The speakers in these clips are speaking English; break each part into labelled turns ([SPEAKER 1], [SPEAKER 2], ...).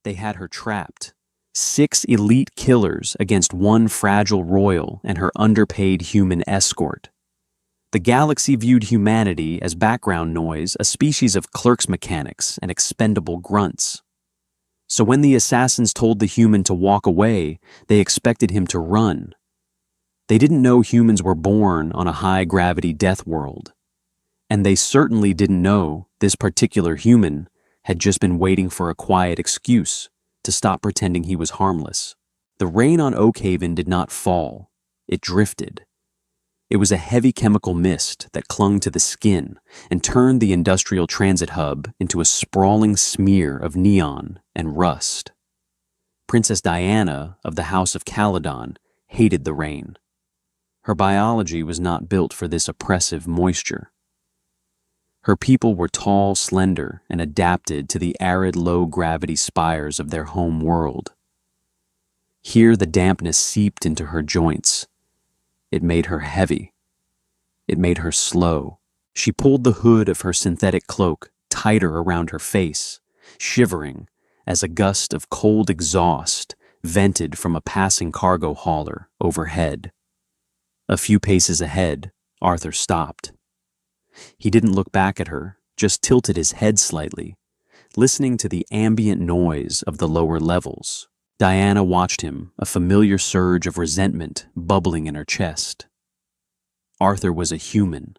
[SPEAKER 1] They had her trapped. 6 elite killers against one fragile royal and her underpaid human escort. The galaxy viewed humanity as background noise, a species of clerks' mechanics and expendable grunts. So when the assassins told the human to walk away, they expected him to run. They didn't know humans were born on a high-gravity death world. And they certainly didn't know this particular human had just been waiting for a quiet excuse to stop pretending he was harmless. The rain on Oakhaven did not fall. It drifted. It was a heavy chemical mist that clung to the skin and turned the industrial transit hub into a sprawling smear of neon and rust. Princess Diana of the House of Caledon hated the rain. Her biology was not built for this oppressive moisture. Her people were tall, slender, and adapted to the arid, low-gravity spires of their home world. Here the dampness seeped into her joints. It made her heavy. It made her slow. She pulled the hood of her synthetic cloak tighter around her face, shivering as a gust of cold exhaust vented from a passing cargo hauler overhead. A few paces ahead, Arthur stopped. He didn't look back at her, just tilted his head slightly, listening to the ambient noise of the lower levels. Diana watched him, a familiar surge of resentment bubbling in her chest. Arthur was a human.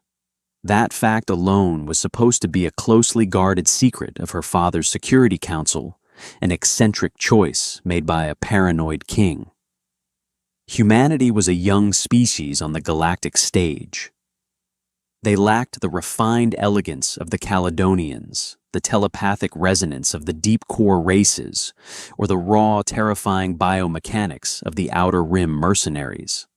[SPEAKER 1] That fact alone was supposed to be a closely guarded secret of her father's Security Council, an eccentric choice made by a paranoid king. Humanity was a young species on the galactic stage. They lacked the refined elegance of the Caledonians, the telepathic resonance of the deep core races, or the raw, terrifying biomechanics of the Outer Rim mercenaries.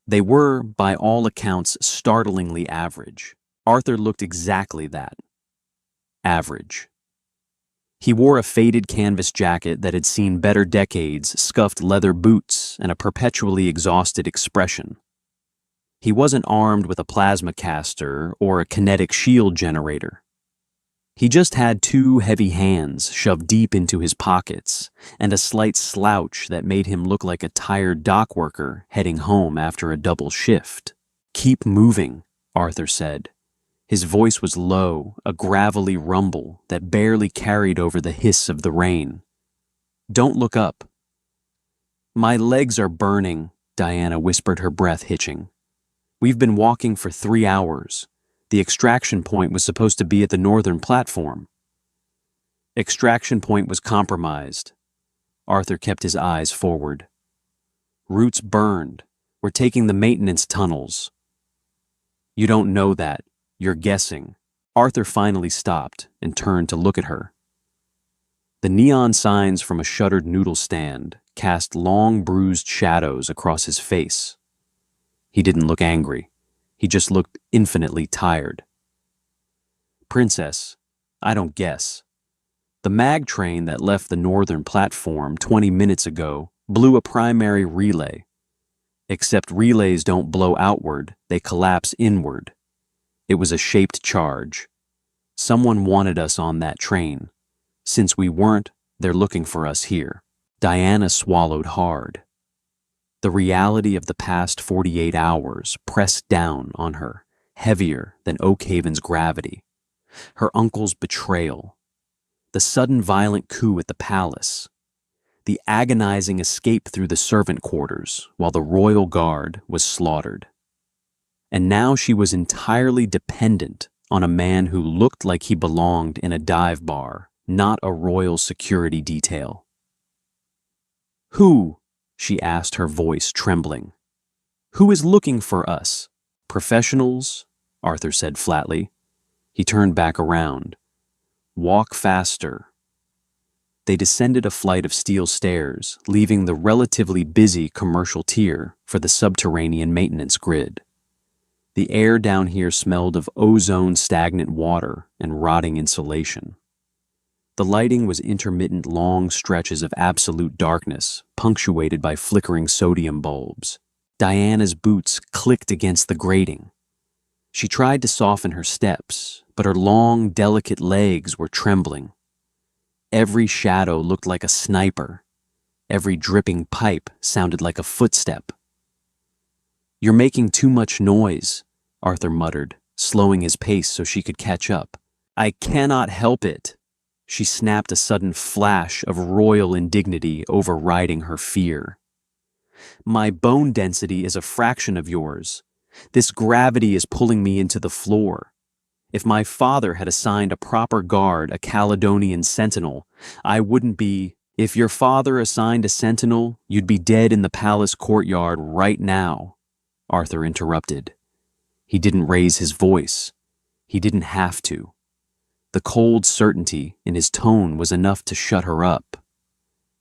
[SPEAKER 1] They were, by all accounts, startlingly average. Arthur looked exactly that. Average. He wore a faded canvas jacket that had seen better decades, scuffed leather boots, and a perpetually exhausted expression. He wasn't armed with a plasma caster or a kinetic shield generator. He just had 2 heavy hands shoved deep into his pockets and a slight slouch that made him look like a tired dock worker heading home after a double shift. "Keep moving," Arthur said. His voice was low, a gravelly rumble that barely carried over the hiss of the rain. "Don't look up." "My legs are burning," Diana whispered, her breath hitching. "We've been walking for 3 hours. The extraction point was supposed to be at the northern platform." Extraction point was compromised. Arthur kept his eyes forward. "Routes burned. We're taking the maintenance tunnels." "You don't know that. You're guessing." Arthur finally stopped and turned to look at her. The neon signs from a shuttered noodle stand cast long, bruised shadows across his face. He didn't look angry. He just looked infinitely tired. "Princess, I don't guess. The mag train that left the northern platform 20 minutes ago blew a primary relay. Except relays don't blow outward, they collapse inward. It was a shaped charge. Someone wanted us on that train. Since we weren't, they're looking for us here." Diana swallowed hard. The reality of the past 48 hours pressed down on her, heavier than Oakhaven's gravity. Her uncle's betrayal, the sudden violent coup at the palace, the agonizing escape through the servant quarters while the royal guard was slaughtered. And now she was entirely dependent on a man who looked like he belonged in a dive bar, not a royal security detail. "Who?" she asked, her voice trembling. "Who is looking for us?" "Professionals," Arthur said flatly. He turned back around. "Walk faster." They descended a flight of steel stairs, leaving the relatively busy commercial tier for the subterranean maintenance grid. The air down here smelled of ozone, stagnant water, and rotting insulation. The lighting was intermittent long stretches of absolute darkness, punctuated by flickering sodium bulbs. Diana's boots clicked against the grating. She tried to soften her steps, but her long, delicate legs were trembling. Every shadow looked like a sniper. Every dripping pipe sounded like a footstep. "You're making too much noise," Arthur muttered, slowing his pace so she could catch up. "I cannot help it." She snapped, a sudden flash of royal indignity overriding her fear. "My bone density is a fraction of yours. This gravity is pulling me into the floor. If my father had assigned a proper guard, a Caledonian sentinel, I wouldn't be... If your father assigned a sentinel, you'd be dead in the palace courtyard right now," Arthur interrupted. He didn't raise his voice. He didn't have to. The cold certainty in his tone was enough to shut her up.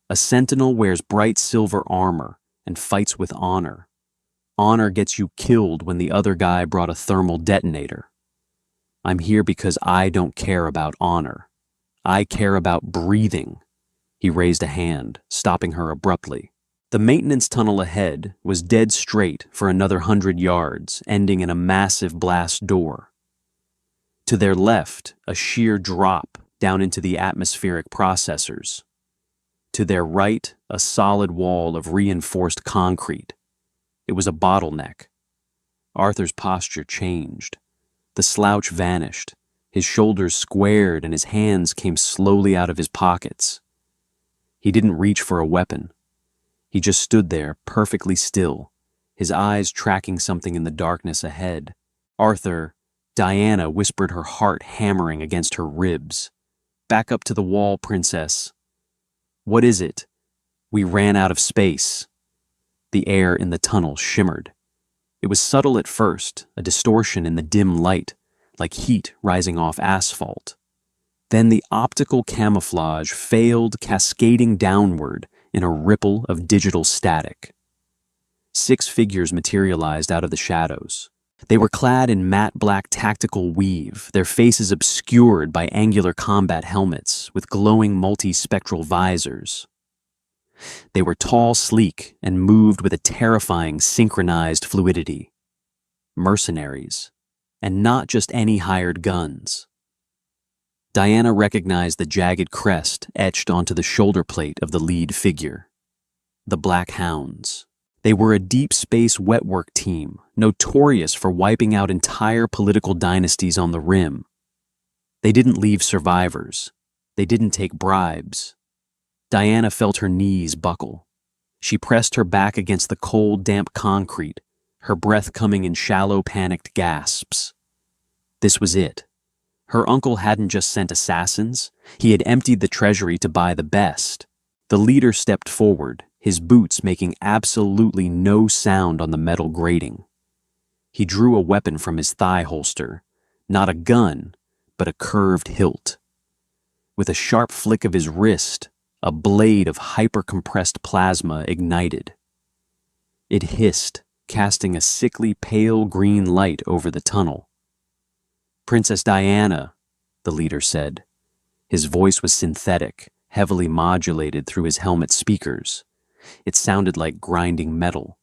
[SPEAKER 1] A sentinel wears bright silver armor and fights with honor. Honor gets you killed when the other guy brought a thermal detonator. I'm here because I don't care about honor. I care about breathing. He raised a hand, stopping her abruptly. The maintenance tunnel ahead was dead straight for another 100 yards, ending in a massive blast door. To their left, a sheer drop down into the atmospheric processors. To their right, a solid wall of reinforced concrete. It was a bottleneck. Arthur's posture changed. The slouch vanished. His shoulders squared and his hands came slowly out of his pockets. He didn't reach for a weapon. He just stood there, perfectly still, his eyes tracking something in the darkness ahead. "Arthur," Diana whispered, her heart hammering against her ribs. "Back up to the wall, princess." "What is it?" "We ran out of space." The air in the tunnel shimmered. It was subtle at first, a distortion in the dim light, like heat rising off asphalt. Then the optical camouflage failed, cascading downward in a ripple of digital static. 6 figures materialized out of the shadows. They were clad in matte black tactical weave, their faces obscured by angular combat helmets with glowing multispectral visors. They were tall, sleek, and moved with a terrifying synchronized fluidity. Mercenaries, and not just any hired guns. Diana recognized the jagged crest etched onto the shoulder plate of the lead figure. The Black Hounds. They were a deep space wetwork team, notorious for wiping out entire political dynasties on the Rim. They didn't leave survivors. They didn't take bribes. Diana felt her knees buckle. She pressed her back against the cold, damp concrete, her breath coming in shallow, panicked gasps. This was it. Her uncle hadn't just sent assassins, he had emptied the treasury to buy the best. The leader stepped forward, his boots making absolutely no sound on the metal grating. He drew a weapon from his thigh holster, not a gun, but a curved hilt. With a sharp flick of his wrist, a blade of hyper-compressed plasma ignited. It hissed, casting a sickly pale green light over the tunnel. "Princess Diana," the leader said. His voice was synthetic, heavily modulated through his helmet speakers. It sounded like grinding metal.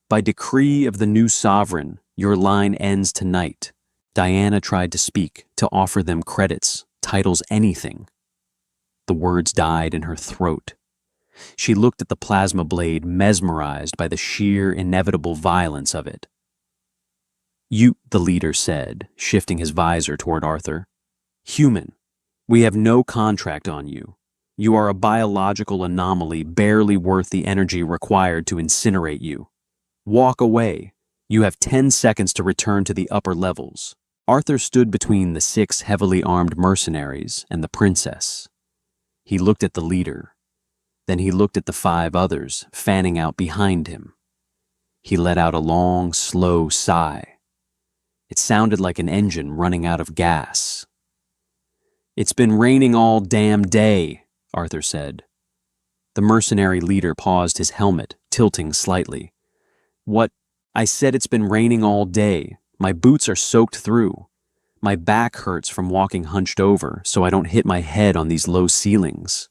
[SPEAKER 1] "By decree of the new sovereign, your line ends tonight." Diana tried to speak, to offer them credits, titles, anything. The words died in her throat. She looked at the plasma blade, mesmerized by the sheer, inevitable violence of it. "You," the leader said, shifting his visor toward Arthur. "Human. We have no contract on you. You are a biological anomaly barely worth the energy required to incinerate you. Walk away. You have 10 seconds to return to the upper levels." Arthur stood between the 6 heavily armed mercenaries and the princess. He looked at the leader. Then he looked at the 5 others fanning out behind him. He let out a long, slow sigh. It sounded like an engine running out of gas. "It's been raining all damn day," Arthur said. The mercenary leader paused, his helmet tilting slightly. "What? I said it's been raining all day. My boots are soaked through. My back hurts from walking hunched over so I don't hit my head on these low ceilings."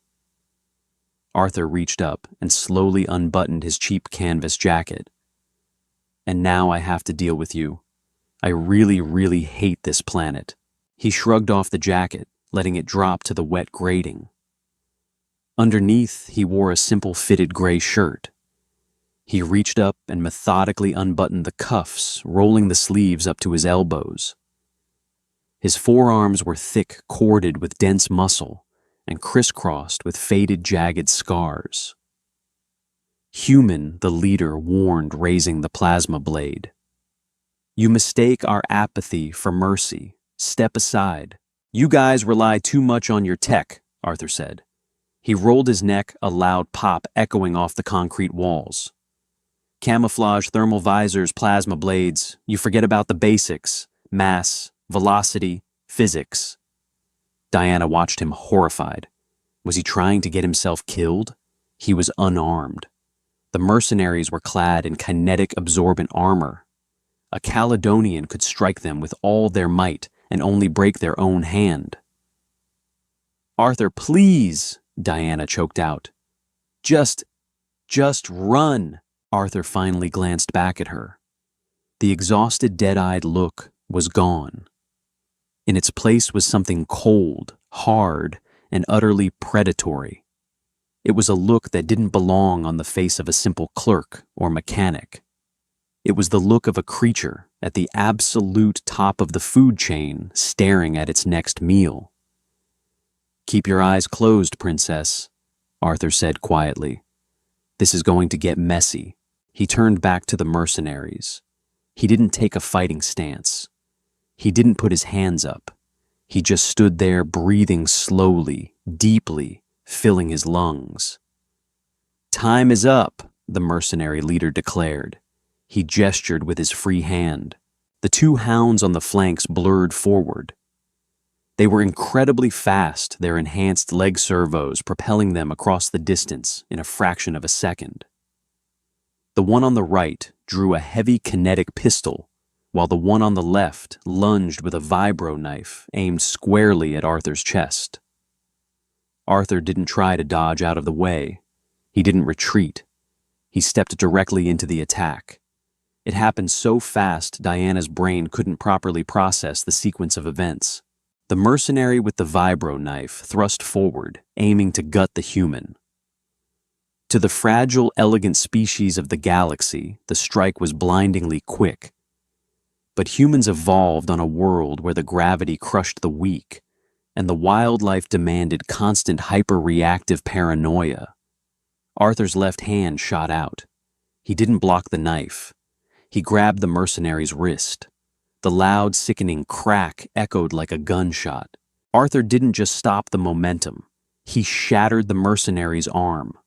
[SPEAKER 1] Arthur reached up and slowly unbuttoned his cheap canvas jacket. "And now I have to deal with you. I really, really hate this planet." He shrugged off the jacket, letting it drop to the wet grating. Underneath, he wore a simple fitted gray shirt. He reached up and methodically unbuttoned the cuffs, rolling the sleeves up to his elbows. His forearms were thick, corded with dense muscle, and crisscrossed with faded, jagged scars. Human, the leader warned, raising the plasma blade. "You mistake our apathy for mercy. Step aside. You guys rely too much on your tech," Arthur said. He rolled his neck, a loud pop echoing off the concrete walls. "Camouflage, thermal visors, plasma blades. You forget about the basics: mass, velocity, physics." Diana watched him horrified. Was he trying to get himself killed? He was unarmed. The mercenaries were clad in kinetic absorbent armor. A Caledonian could strike them with all their might and only break their own hand. "Arthur, please," Diana choked out. Just run." Arthur finally glanced back at her. The exhausted, dead-eyed look was gone. In its place was something cold, hard, and utterly predatory. It was a look that didn't belong on the face of a simple clerk or mechanic. It was the look of a creature at the absolute top of the food chain, staring at its next meal. "Keep your eyes closed, Princess," Arthur said quietly. "This is going to get messy." He turned back to the mercenaries. He didn't take a fighting stance. He didn't put his hands up. He just stood there, breathing slowly, deeply, filling his lungs. "Time is up," the mercenary leader declared. He gestured with his free hand. The two hounds on the flanks blurred forward. They were incredibly fast, their enhanced leg servos propelling them across the distance in a fraction of a second. The one on the right drew a heavy kinetic pistol, while the one on the left lunged with a vibro knife aimed squarely at Arthur's chest. Arthur didn't try to dodge out of the way. He didn't retreat. He stepped directly into the attack. It happened so fast Diana's brain couldn't properly process the sequence of events. The mercenary with the vibro knife thrust forward, aiming to gut the human. To the fragile, elegant species of the galaxy, the strike was blindingly quick. But humans evolved on a world where the gravity crushed the weak, and the wildlife demanded constant hyper-reactive paranoia. Arthur's left hand shot out. He didn't block the knife. He grabbed the mercenary's wrist. The loud, sickening crack echoed like a gunshot. Arthur didn't just stop the momentum. He shattered the mercenary's arm.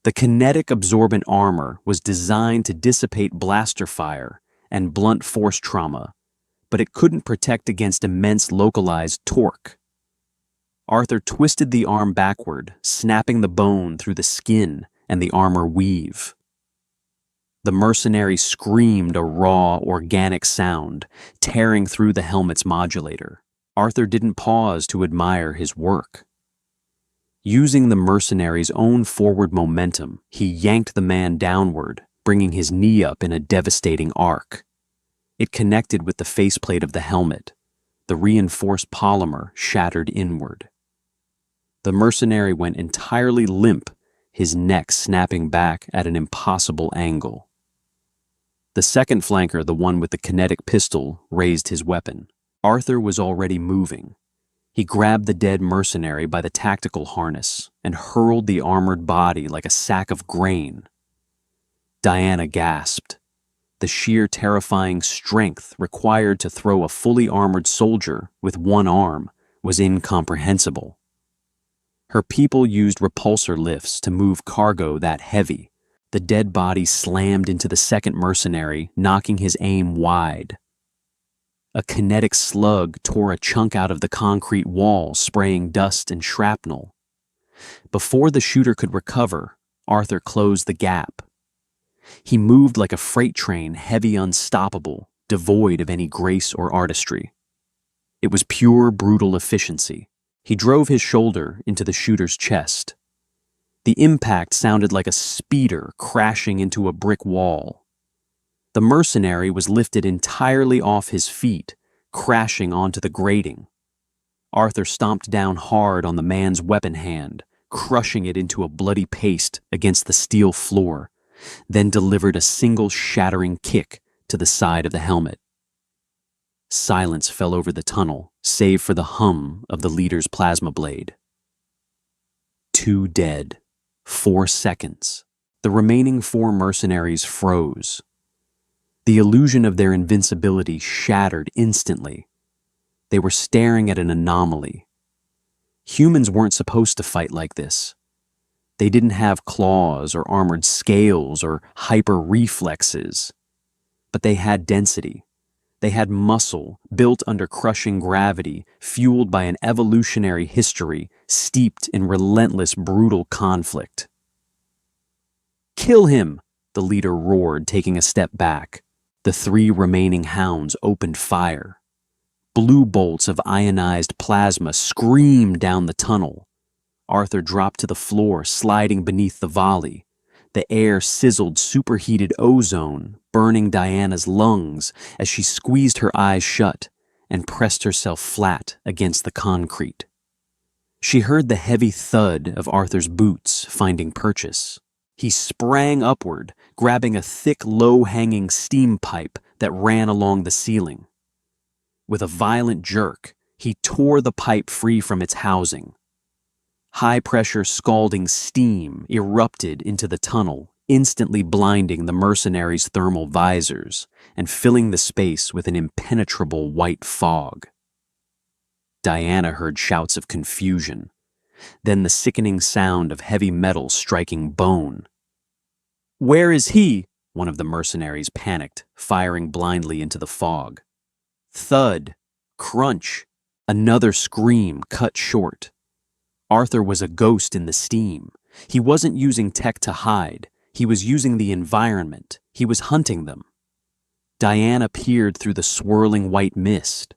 [SPEAKER 1] The kinetic absorbent armor was designed to dissipate blaster fire and blunt force trauma, but it couldn't protect against immense localized torque. Arthur twisted the arm backward, snapping the bone through the skin and the armor weave. The mercenary screamed a raw, organic sound, tearing through the helmet's modulator. Arthur didn't pause to admire his work. Using the mercenary's own forward momentum, he yanked the man downward, bringing his knee up in a devastating arc. It connected with the faceplate of the helmet. The reinforced polymer shattered inward. The mercenary went entirely limp, his neck snapping back at an impossible angle. The second flanker, the one with the kinetic pistol, raised his weapon. Arthur was already moving. He grabbed the dead mercenary by the tactical harness and hurled the armored body like a sack of grain. Diana gasped. The sheer terrifying strength required to throw a fully armored soldier with one arm was incomprehensible. Her people used repulsor lifts to move cargo that heavy. The dead body slammed into the second mercenary, knocking his aim wide. A kinetic slug tore a chunk out of the concrete wall, spraying dust and shrapnel. Before the shooter could recover, Arthur closed the gap. He moved like a freight train, heavy, unstoppable, devoid of any grace or artistry. It was pure, brutal efficiency. He drove his shoulder into the shooter's chest. The impact sounded like a speeder crashing into a brick wall. The mercenary was lifted entirely off his feet, crashing onto the grating. Arthur stomped down hard on the man's weapon hand, crushing it into a bloody paste against the steel floor, then delivered a single shattering kick to the side of the helmet. Silence fell over the tunnel, save for the hum of the leader's plasma blade. 2 dead. 4 seconds. The remaining 4 mercenaries froze. The illusion of their invincibility shattered instantly. They were staring at an anomaly. Humans weren't supposed to fight like this. They didn't have claws or armored scales or hyper reflexes. But they had density. They had muscle built under crushing gravity, fueled by an evolutionary history steeped in relentless, brutal conflict. "Kill him!" the leader roared, taking a step back. The 3 remaining hounds opened fire. Blue bolts of ionized plasma screamed down the tunnel. Arthur dropped to the floor, sliding beneath the volley. The air sizzled superheated ozone, burning Diana's lungs as she squeezed her eyes shut and pressed herself flat against the concrete. She heard the heavy thud of Arthur's boots finding purchase. He sprang upward, grabbing a thick, low-hanging steam pipe that ran along the ceiling. With a violent jerk, he tore the pipe free from its housing. High-pressure, scalding steam erupted into the tunnel, instantly blinding the mercenaries' thermal visors and filling the space with an impenetrable white fog. Diana heard shouts of confusion, then the sickening sound of heavy metal striking bone. "Where is he?" one of the mercenaries panicked, firing blindly into the fog. Thud, crunch, another scream cut short. Arthur was a ghost in the steam. He wasn't using tech to hide. He was using the environment. He was hunting them. Diana peered through the swirling white mist.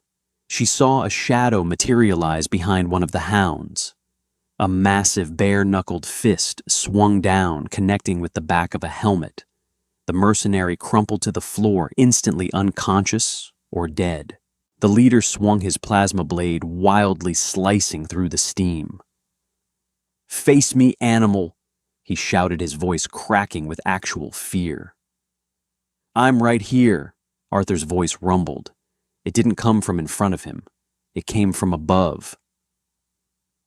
[SPEAKER 1] She saw a shadow materialize behind one of the hounds. A massive bare-knuckled fist swung down, connecting with the back of a helmet. The mercenary crumpled to the floor, instantly unconscious or dead. The leader swung his plasma blade, wildly slicing through the steam. "Face me, animal!" he shouted, his voice cracking with actual fear. "I'm right here," Arthur's voice rumbled. It didn't come from in front of him. It came from above.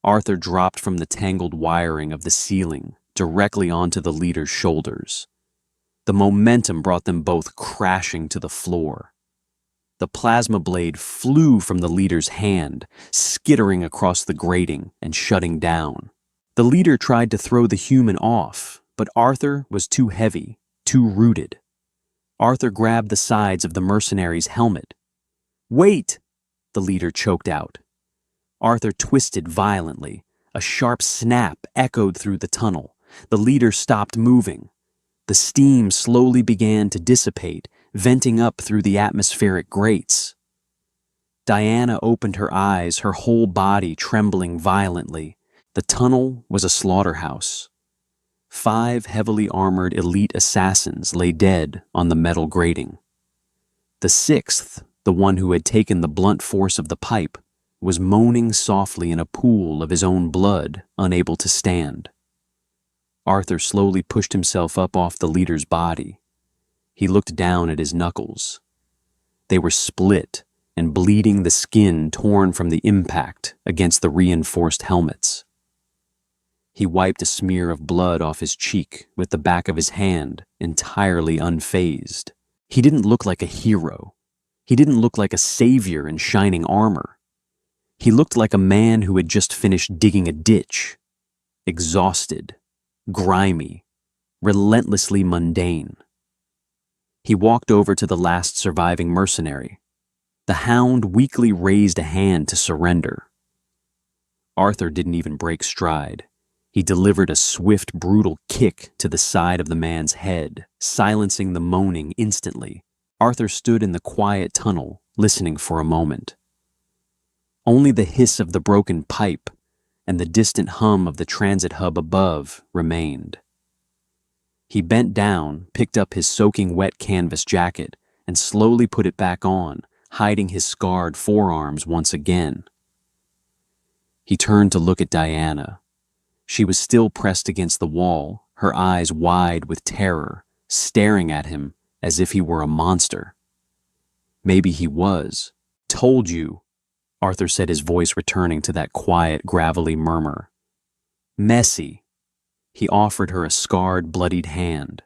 [SPEAKER 1] Arthur dropped from the tangled wiring of the ceiling directly onto the leader's shoulders. The momentum brought them both crashing to the floor. The plasma blade flew from the leader's hand, skittering across the grating and shutting down. The leader tried to throw the human off, but Arthur was too heavy, too rooted. Arthur grabbed the sides of the mercenary's helmet. "Wait!" the leader choked out. Arthur twisted violently. A sharp snap echoed through the tunnel. The leader stopped moving. The steam slowly began to dissipate, venting up through the atmospheric grates. Diana opened her eyes, her whole body trembling violently. The tunnel was a slaughterhouse. 5 heavily armored elite assassins lay dead on the metal grating. The 6th, the one who had taken the blunt force of the pipe, was moaning softly in a pool of his own blood, unable to stand. Arthur slowly pushed himself up off the leader's body. He looked down at his knuckles. They were split and bleeding, the skin torn from the impact against the reinforced helmets. He wiped a smear of blood off his cheek with the back of his hand, entirely unfazed. He didn't look like a hero. He didn't look like a savior in shining armor. He looked like a man who had just finished digging a ditch. Exhausted, grimy, relentlessly mundane. He walked over to the last surviving mercenary. The hound weakly raised a hand to surrender. Arthur didn't even break stride. He delivered a swift, brutal kick to the side of the man's head, silencing the moaning instantly. Arthur stood in the quiet tunnel, listening for a moment. Only the hiss of the broken pipe and the distant hum of the transit hub above remained. He bent down, picked up his soaking wet canvas jacket, and slowly put it back on, hiding his scarred forearms once again. He turned to look at Diana. She was still pressed against the wall, her eyes wide with terror, staring at him as if he were a monster. Maybe he was. Told you, Arthur said, his voice returning to that quiet, gravelly murmur. Messy. He offered her a scarred, bloodied hand.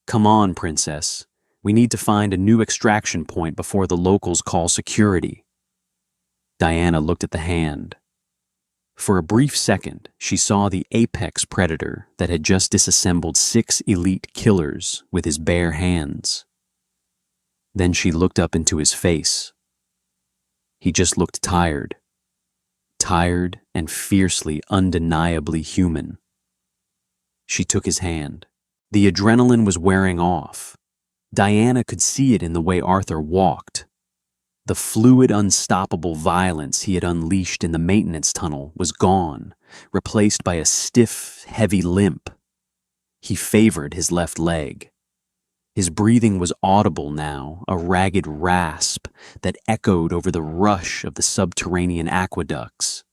[SPEAKER 1] Come on, princess. We need to find a new extraction point before the locals call security. Diana looked at the hand. For a brief second, she saw the apex predator that had just disassembled 6 elite killers with his bare hands. Then she looked up into his face. He just looked tired. Tired and fiercely, undeniably human. She took his hand. The adrenaline was wearing off. Diana could see it in the way Arthur walked. The fluid, unstoppable violence he had unleashed in the maintenance tunnel was gone, replaced by a stiff, heavy limp. He favored his left leg. His breathing was audible now, a ragged rasp that echoed over the rush of the subterranean aqueducts.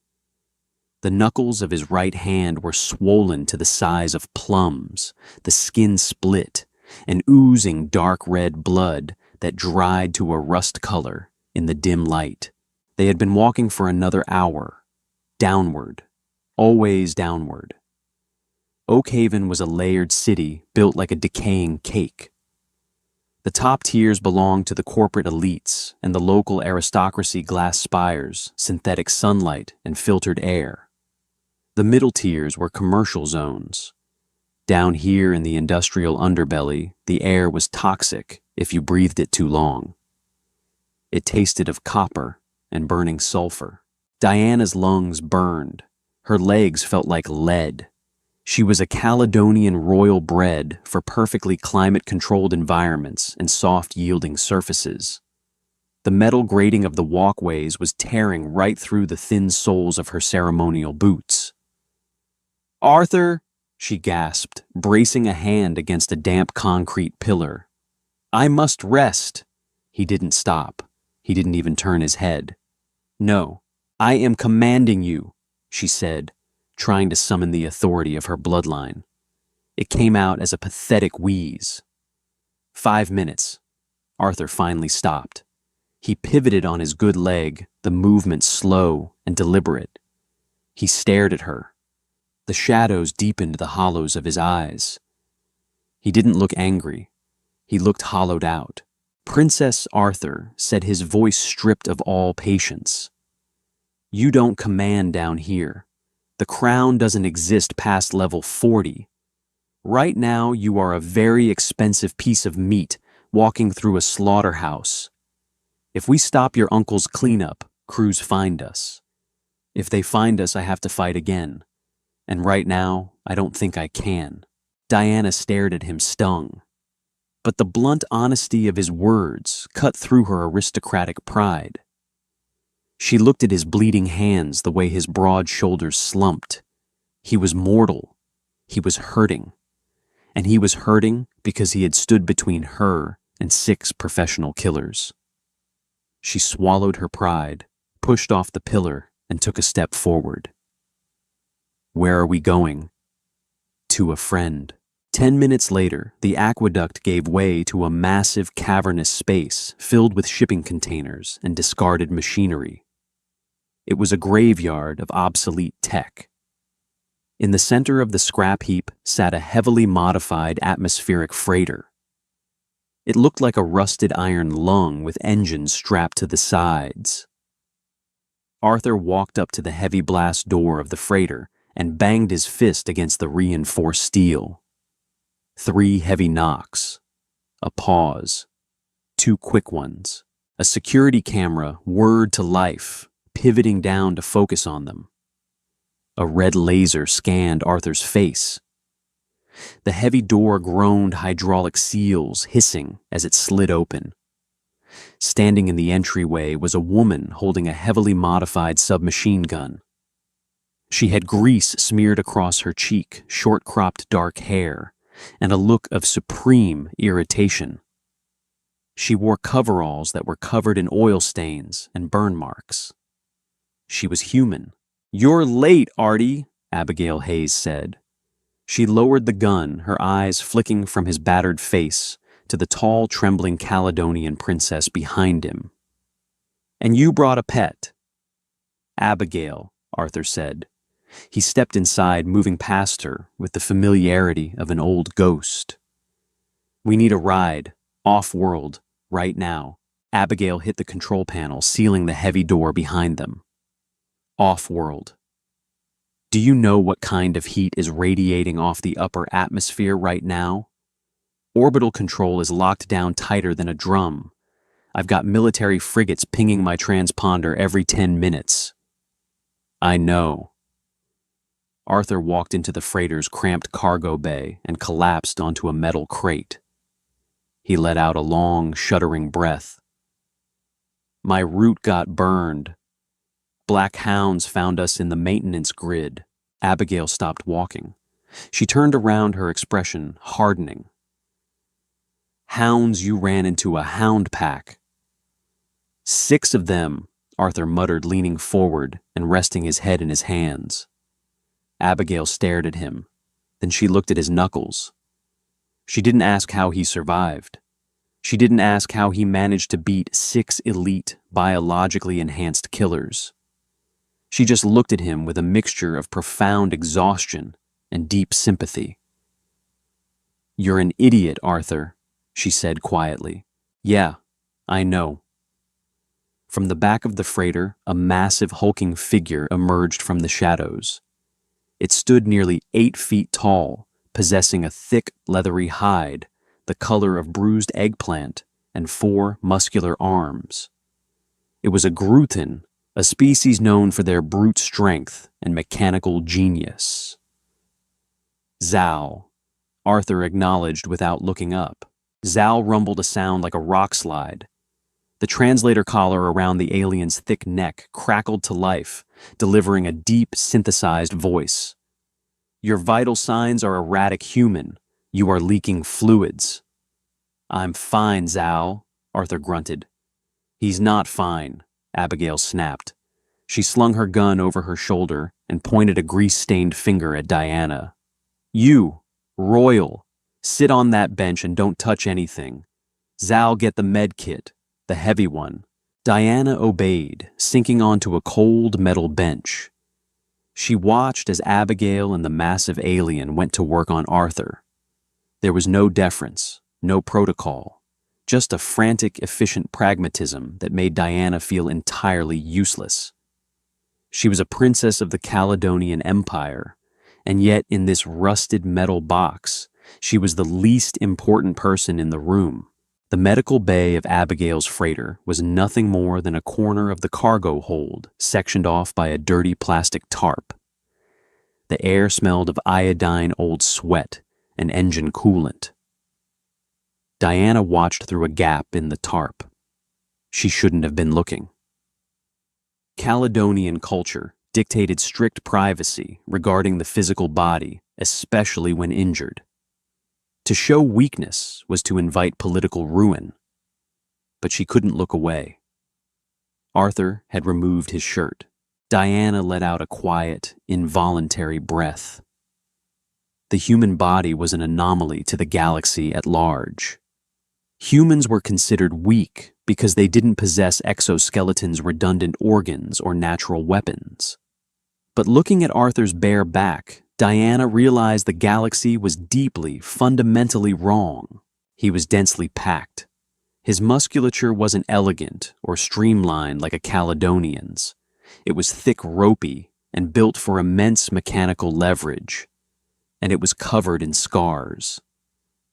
[SPEAKER 1] The knuckles of his right hand were swollen to the size of plums, the skin split, and oozing dark red blood that dried to a rust color in the dim light. They had been walking for another hour, downward, always downward. Oakhaven was a layered city built like a decaying cake. The top tiers belonged to the corporate elites, and the local aristocracy glass spires, synthetic sunlight, and filtered air. The middle tiers were commercial zones. Down here in the industrial underbelly, the air was toxic if you breathed it too long. It tasted of copper and burning sulfur. Diana's lungs burned. Her legs felt like lead. She was a Caledonian royal bred for perfectly climate-controlled environments and soft-yielding surfaces. The metal grating of the walkways was tearing right through the thin soles of her ceremonial boots. "Arthur!" she gasped, bracing a hand against a damp concrete pillar. "I must rest." He didn't stop. He didn't even turn his head. "No, I am commanding you," she said, trying to summon the authority of her bloodline. It came out as a pathetic wheeze. 5 minutes. Arthur finally stopped. He pivoted on his good leg, the movement slow and deliberate. He stared at her. The shadows deepened the hollows of his eyes. He didn't look angry. He looked hollowed out. Princess Arthur said, his voice stripped of all patience. "You don't command down here. The crown doesn't exist past level 40. Right now, you are a very expensive piece of meat walking through a slaughterhouse. If we stop your uncle's cleanup, crews find us. If they find us, I have to fight again. And right now, I don't think I can." Diana stared at him, stung. But the blunt honesty of his words cut through her aristocratic pride. She looked at his bleeding hands, the way his broad shoulders slumped. He was mortal. He was hurting. And he was hurting because he had stood between her and 6 professional killers. She swallowed her pride, pushed off the pillar, and took a step forward. "Where are we going?" "To a friend." 10 minutes later, the aqueduct gave way to a massive cavernous space filled with shipping containers and discarded machinery. It was a graveyard of obsolete tech. In the center of the scrap heap sat a heavily modified atmospheric freighter. It looked like a rusted iron lung with engines strapped to the sides. Arthur walked up to the heavy blast door of the freighter and banged his fist against the reinforced steel. 3 heavy knocks. A pause. 2 quick ones. A security camera whirred to life, pivoting down to focus on them. A red laser scanned Arthur's face. The heavy door groaned hydraulic seals hissing as it slid open. Standing in the entryway was a woman holding a heavily modified submachine gun. She had grease smeared across her cheek, short-cropped dark hair, and a look of supreme irritation. She wore coveralls that were covered in oil stains and burn marks. She was human, "You're late, Artie," Abigail Hayes said. She lowered the gun, her eyes flicking from his battered face to the tall, trembling Caledonian princess behind him. "And you brought a pet." "Abigail," Arthur said. He stepped inside, moving past her with the familiarity of an old ghost. "We need a ride, off-world, right now." Abigail hit the control panel, sealing the heavy door behind them. Off-world. Do you know what kind of heat is radiating off the upper atmosphere right now? Orbital control is locked down tighter than a drum. I've got military frigates pinging my transponder every 10 minutes. I know. Arthur walked into the freighter's cramped cargo bay and collapsed onto a metal crate. He let out a long, shuddering breath. My route got burned. Black hounds found us in the maintenance grid. Abigail stopped walking. She turned around, her expression hardening. Hounds, you ran into a hound pack. 6 of them, Arthur muttered, leaning forward and resting his head in his hands. Abigail stared at him. Then she looked at his knuckles. She didn't ask how he survived. She didn't ask how he managed to beat 6 elite, biologically enhanced killers. She just looked at him with a mixture of profound exhaustion and deep sympathy. You're an idiot, Arthur, she said quietly. Yeah, I know. From the back of the freighter, a massive hulking figure emerged from the shadows. It stood nearly 8 feet tall, possessing a thick, leathery hide, the color of bruised eggplant, and 4 muscular arms. It was a Gruthin, a species known for their brute strength and mechanical genius. Zal, Arthur acknowledged without looking up. Zal rumbled a sound like a rock slide. The translator collar around the alien's thick neck crackled to life, delivering a deep, synthesized voice. Your vital signs are erratic, human. You are leaking fluids. I'm fine, Zal, Arthur grunted. He's not fine, Abigail snapped. She slung her gun over her shoulder and pointed a grease-stained finger at Diana. You, Royal, sit on that bench and don't touch anything. Zal, get the med kit, the heavy one. Diana obeyed, sinking onto a cold metal bench. She watched as Abigail and the massive alien went to work on Arthur. There was no deference, no protocol, just a frantic, efficient pragmatism that made Diana feel entirely useless. She was a princess of the Caledonian Empire, and yet in this rusted metal box, she was the least important person in the room. The medical bay of Abigail's freighter was nothing more than a corner of the cargo hold, sectioned off by a dirty plastic tarp. The air smelled of iodine old sweat and engine coolant. Diana watched through a gap in the tarp. She shouldn't have been looking. Caledonian culture dictated strict privacy regarding the physical body, especially when injured. To show weakness was to invite political ruin. But she couldn't look away. Arthur had removed his shirt. Diana let out a quiet, involuntary breath. The human body was an anomaly to the galaxy at large. Humans were considered weak because they didn't possess exoskeletons' redundant organs or natural weapons. But looking at Arthur's bare back, Diana realized the galaxy was deeply, fundamentally wrong. He was densely packed. His musculature wasn't elegant or streamlined like a Caledonian's. It was thick, ropey, and built for immense mechanical leverage. And it was covered in scars.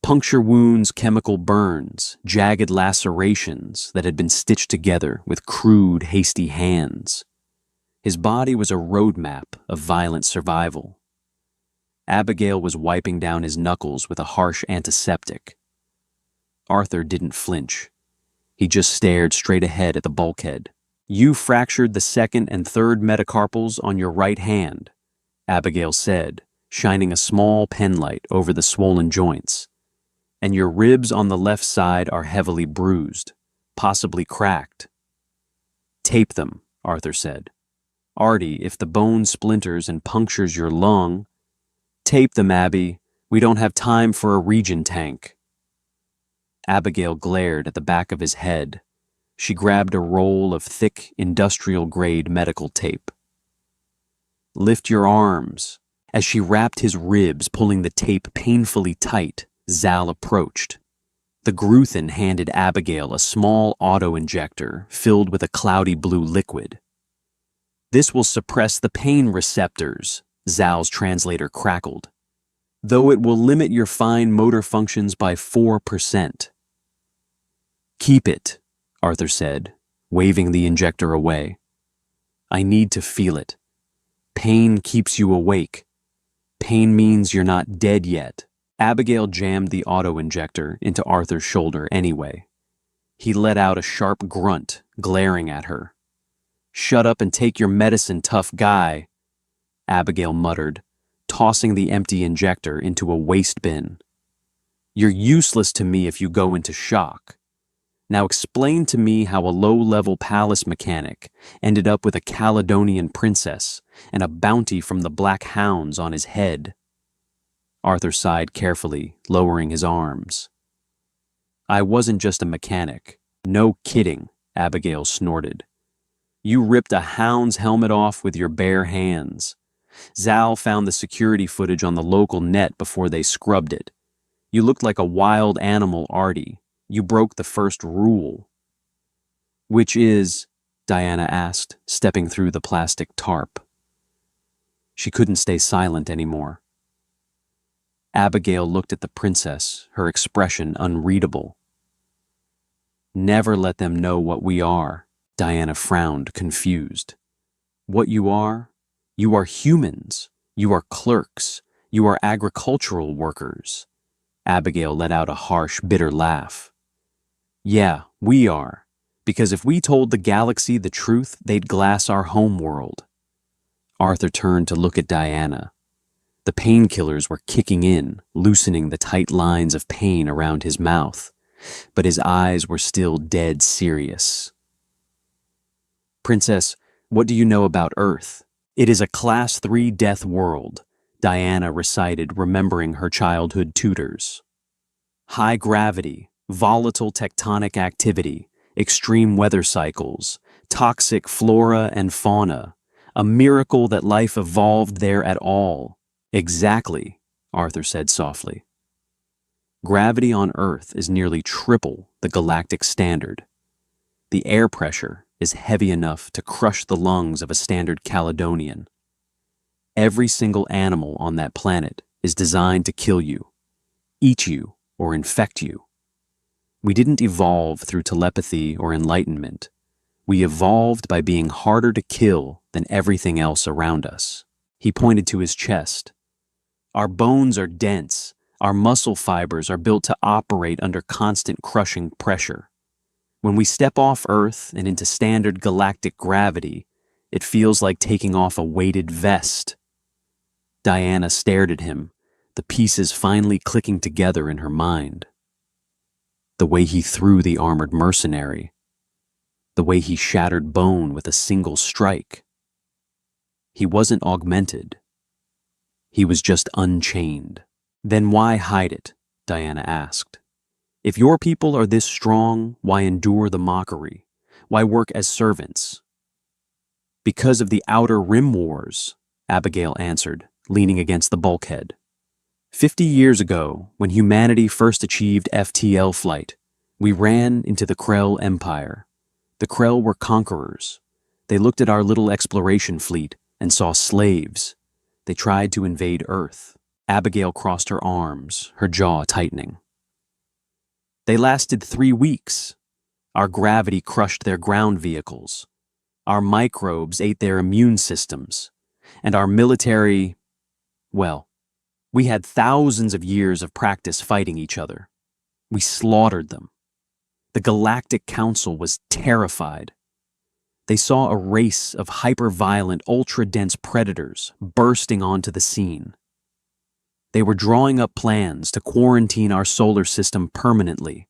[SPEAKER 1] Puncture wounds, chemical burns, jagged lacerations that had been stitched together with crude, hasty hands. His body was a roadmap of violent survival. Abigail was wiping down his knuckles with a harsh antiseptic. Arthur didn't flinch. He just stared straight ahead at the bulkhead. You fractured the 2nd and 3rd metacarpals on your right hand, Abigail said, shining a small penlight over the swollen joints. And your ribs on the left side are heavily bruised, possibly cracked. Tape them, Arthur said. Artie, if the bone splinters and punctures your lung, tape them, Abby. We don't have time for a regen tank. Abigail glared at the back of his head. She grabbed a roll of thick, industrial-grade medical tape. Lift your arms. As she wrapped his ribs, pulling the tape painfully tight, Zal approached. The Gruthin handed Abigail a small auto-injector filled with a cloudy blue liquid. This will suppress the pain receptors, Zal's translator crackled, though it will limit your fine motor functions by 4%. Keep it, Arthur said, waving the injector away. I need to feel it. Pain keeps you awake. Pain means you're not dead yet. Abigail jammed the auto-injector into Arthur's shoulder anyway. He let out a sharp grunt, glaring at her. Shut up and take your medicine, tough guy, Abigail muttered, tossing the empty injector into a waste bin. You're useless to me if you go into shock. Now explain to me how a low-level palace mechanic ended up with a Caledonian princess and a bounty from the Black Hounds on his head. Arthur sighed carefully, lowering his arms. I wasn't just a mechanic. No kidding, Abigail snorted. You ripped a hound's helmet off with your bare hands. Zal found the security footage on the local net before they scrubbed it. You looked like a wild animal, Artie. You broke the first rule. Which is? Diana asked, stepping through the plastic tarp. She couldn't stay silent anymore. Abigail looked at the princess, her expression unreadable. Never let them know what we are, Diana frowned, confused. What you are humans. You are clerks. You are agricultural workers. Abigail let out a harsh, bitter laugh. Yeah, we are. Because if we told the galaxy the truth, they'd glass our homeworld. Arthur turned to look at Diana. The painkillers were kicking in, loosening the tight lines of pain around his mouth, but his eyes were still dead serious. Princess, what do you know about Earth? It is a Class 3 death world, Diana recited, remembering her childhood tutors. High gravity, volatile tectonic activity, extreme weather cycles, toxic flora and fauna, a miracle that life evolved there at all. Exactly, Arthur said softly. Gravity on Earth is nearly triple the galactic standard. The air pressure is heavy enough to crush the lungs of a standard Caledonian. Every single animal on that planet is designed to kill you, eat you, or infect you. We didn't evolve through telepathy or enlightenment. We evolved by being harder to kill than everything else around us. He pointed to his chest. Our bones are dense. Our muscle fibers are built to operate under constant crushing pressure. When we step off Earth and into standard galactic gravity, it feels like taking off a weighted vest. Diana stared at him, the pieces finally clicking together in her mind. The way he threw the armored mercenary. The way he shattered bone with a single strike. He wasn't augmented. He was just unchained. Then why hide it? Diana asked. If your people are this strong, why endure the mockery? Why work as servants? Because of the Outer Rim Wars, Abigail answered, leaning against the bulkhead. 50 years ago, when humanity first achieved FTL flight, we ran into the Krell Empire. The Krell were conquerors. They looked at our little exploration fleet and saw slaves. They tried to invade Earth. Abigail crossed her arms, her jaw tightening. They lasted 3 weeks. Our gravity crushed their ground vehicles. Our microbes ate their immune systems. And our military, well, we had thousands of years of practice fighting each other. We slaughtered them. The Galactic Council was terrified. They saw a race of hyper-violent, ultra-dense predators bursting onto the scene. They were drawing up plans to quarantine our solar system permanently,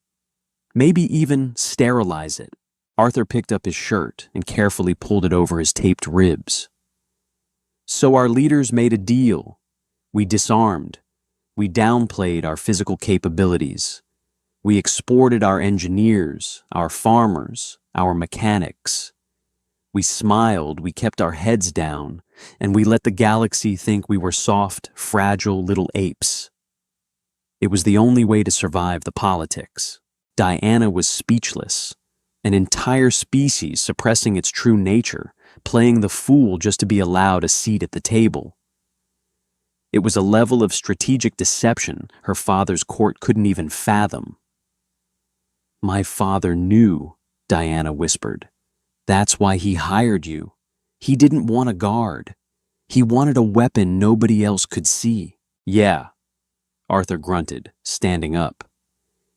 [SPEAKER 1] maybe even sterilize it. Arthur picked up his shirt and carefully pulled it over his taped ribs. So our leaders made a deal. We disarmed. We downplayed our physical capabilities. We exported our engineers, our farmers, our mechanics. We smiled, we kept our heads down, and we let the galaxy think we were soft, fragile little apes. It was the only way to survive the politics. Diana was speechless. An entire species suppressing its true nature, playing the fool just to be allowed a seat at the table. It was a level of strategic deception her father's court couldn't even fathom. "My father knew," Diana whispered. "That's why he hired you. He didn't want a guard. He wanted a weapon nobody else could see." "Yeah," Arthur grunted, standing up.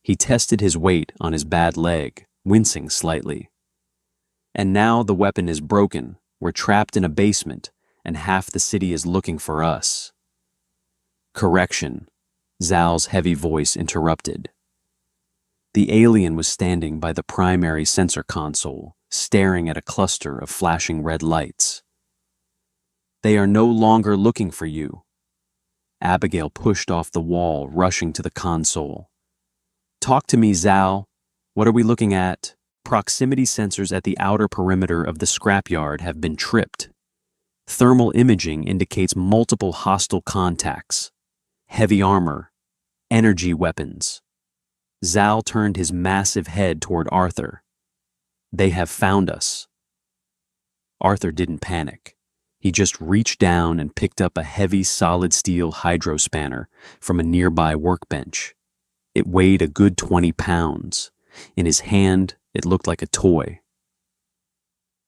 [SPEAKER 1] He tested his weight on his bad leg, wincing slightly. "And now the weapon is broken. We're trapped in a basement, and half the city is looking for us." "Correction," Zal's heavy voice interrupted. The alien was standing by the primary sensor console, staring at a cluster of flashing red lights. "They are no longer looking for you." Abigail pushed off the wall, rushing to the console. "Talk to me, Zal. What are we looking at?" Proximity sensors at the outer perimeter of the scrapyard have been tripped. Thermal imaging indicates multiple hostile contacts. Heavy armor. Energy weapons. Zal turned his massive head toward Arthur. "They have found us." Arthur didn't panic. He just reached down and picked up a heavy solid steel hydrospanner from a nearby workbench. It weighed a good 20 pounds. In his hand, it looked like a toy.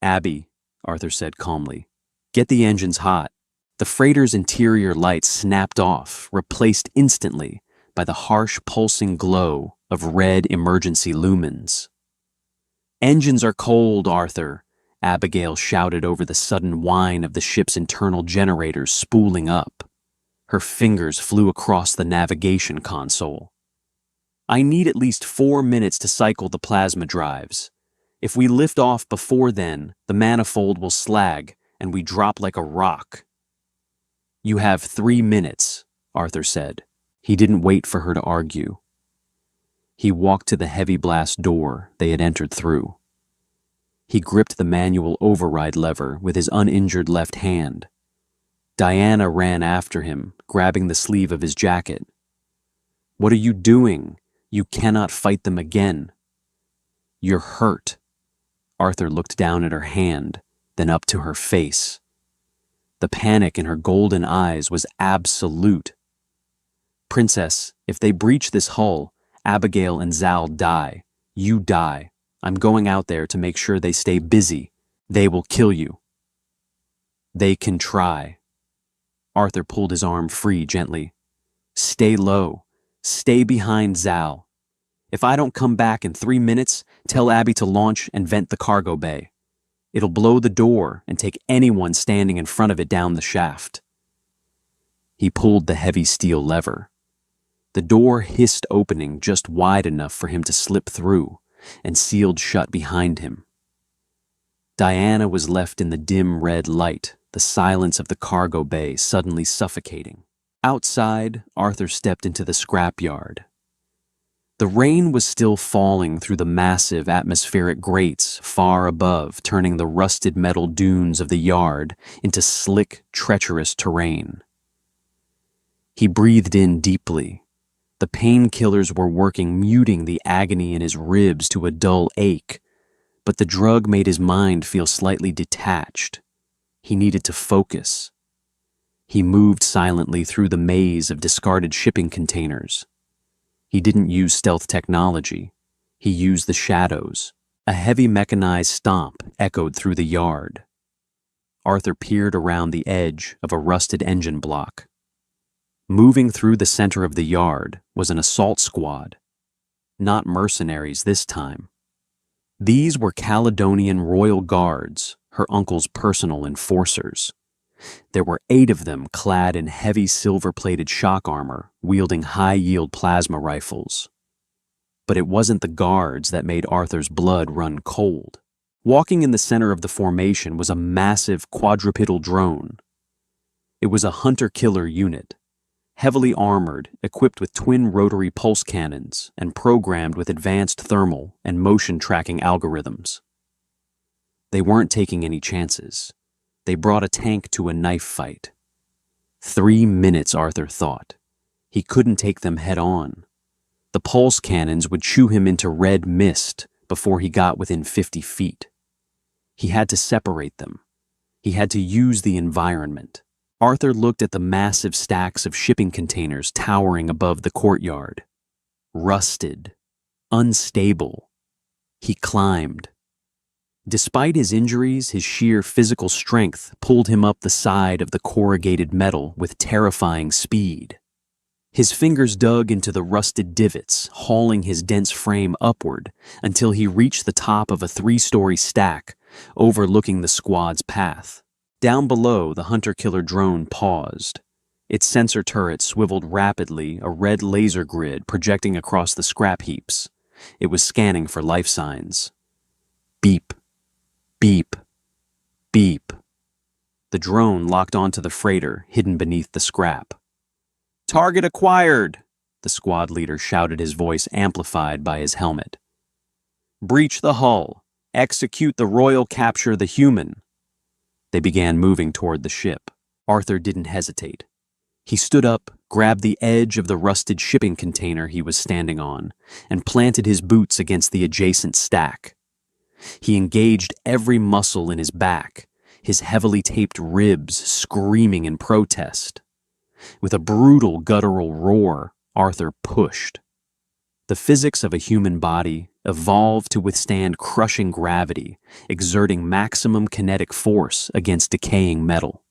[SPEAKER 1] "Abby," Arthur said calmly, "get the engines hot." The freighter's interior lights snapped off, replaced instantly by the harsh pulsing glow of red emergency lumens. "Engines are cold, Arthur," Abigail shouted over the sudden whine of the ship's internal generators spooling up. Her fingers flew across the navigation console. "I need at least 4 minutes to cycle the plasma drives. If we lift off before then, the manifold will slag and we drop like a rock." "You have 3 minutes," Arthur said. He didn't wait for her to argue. He walked to the heavy blast door they had entered through. He gripped the manual override lever with his uninjured left hand. Diana ran after him, grabbing the sleeve of his jacket. "What are you doing? You cannot fight them again." "You're hurt." Arthur looked down at her hand, then up to her face. The panic in her golden eyes was absolute. "Princess, if they breach this hull, Abigail and Zal die. You die. I'm going out there to make sure they stay busy. They will kill you." "They can try." Arthur pulled his arm free gently. "Stay low. Stay behind Zal. If I don't come back in 3 minutes, tell Abby to launch and vent the cargo bay. It'll blow the door and take anyone standing in front of it down the shaft." He pulled the heavy steel lever. The door hissed opening just wide enough for him to slip through, and sealed shut behind him. Diana was left in the dim red light, the silence of the cargo bay suddenly suffocating. Outside, Arthur stepped into the scrapyard. The rain was still falling through the massive atmospheric grates far above, turning the rusted metal dunes of the yard into slick, treacherous terrain. He breathed in deeply. The painkillers were working, muting the agony in his ribs to a dull ache, but the drug made his mind feel slightly detached. He needed to focus. He moved silently through the maze of discarded shipping containers. He didn't use stealth technology. He used the shadows. A heavy mechanized stomp echoed through the yard. Arthur peered around the edge of a rusted engine block. Moving through the center of the yard was an assault squad. Not mercenaries this time. These were Caledonian Royal Guards, her uncle's personal enforcers. There were 8 of them clad in heavy silver-plated shock armor, wielding high-yield plasma rifles. But it wasn't the guards that made Arthur's blood run cold. Walking in the center of the formation was a massive quadrupedal drone. It was a hunter-killer unit, heavily armored, equipped with twin rotary pulse cannons, and programmed with advanced thermal and motion-tracking algorithms. They weren't taking any chances. They brought a tank to a knife fight. 3 minutes, Arthur thought. He couldn't take them head-on. The pulse cannons would chew him into red mist before he got within 50 feet. He had to separate them. He had to use the environment. Arthur looked at the massive stacks of shipping containers towering above the courtyard. Rusted. Unstable. He climbed. Despite his injuries, his sheer physical strength pulled him up the side of the corrugated metal with terrifying speed. His fingers dug into the rusted divots, hauling his dense frame upward until he reached the top of a 3-story stack, overlooking the squad's path. Down below, the hunter-killer drone paused. Its sensor turret swiveled rapidly, a red laser grid projecting across the scrap heaps. It was scanning for life signs. Beep. Beep. Beep. The drone locked onto the freighter, hidden beneath the scrap. "Target acquired!" the squad leader shouted, his voice amplified by his helmet. "Breach the hull. Execute the royal capture the human." They began moving toward the ship. Arthur didn't hesitate. He stood up, grabbed the edge of the rusted shipping container he was standing on, and planted his boots against the adjacent stack. He engaged every muscle in his back, his heavily taped ribs screaming in protest. With a brutal guttural roar, Arthur pushed. The physics of a human body evolved to withstand crushing gravity, exerting maximum kinetic force against decaying metal.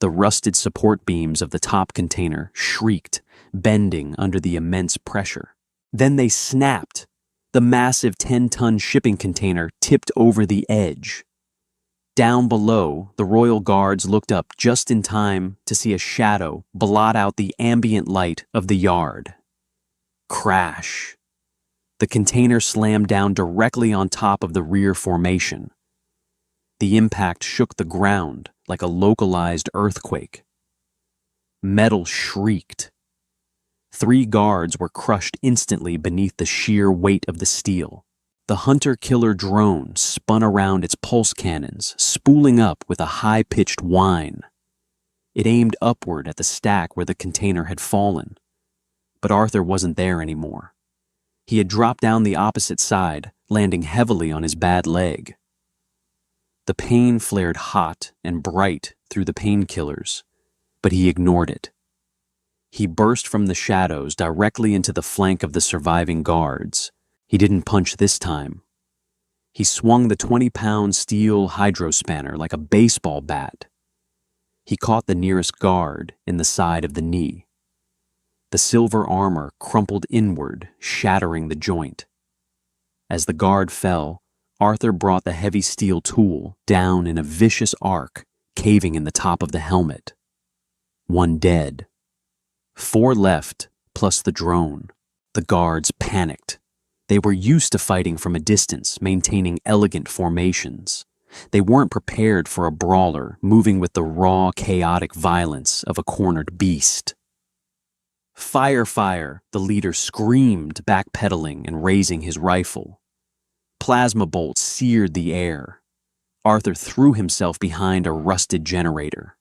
[SPEAKER 1] The rusted support beams of the top container shrieked, bending under the immense pressure. Then they snapped. The massive 10-ton shipping container tipped over the edge. Down below, the Royal Guards looked up just in time to see a shadow blot out the ambient light of the yard. Crash. The container slammed down directly on top of the rear formation. The impact shook the ground like a localized earthquake. Metal shrieked. 3 guards were crushed instantly beneath the sheer weight of the steel. The hunter-killer drone spun around its pulse cannons, spooling up with a high-pitched whine. It aimed upward at the stack where the container had fallen. But Arthur wasn't there anymore. He had dropped down the opposite side, landing heavily on his bad leg. The pain flared hot and bright through the painkillers, but he ignored it. He burst from the shadows directly into the flank of the surviving guards. He didn't punch this time. He swung the 20-pound steel hydrospanner like a baseball bat. He caught the nearest guard in the side of the knee. The silver armor crumpled inward, shattering the joint. As the guard fell, Arthur brought the heavy steel tool down in a vicious arc, caving in the top of the helmet. 1 dead. 4 left, plus the drone. The guards panicked. They were used to fighting from a distance, maintaining elegant formations. They weren't prepared for a brawler, moving with the raw, chaotic violence of a cornered beast. "Fire, fire!" the leader screamed, backpedaling and raising his rifle. Plasma bolts seared the air. Arthur threw himself behind a rusted generator.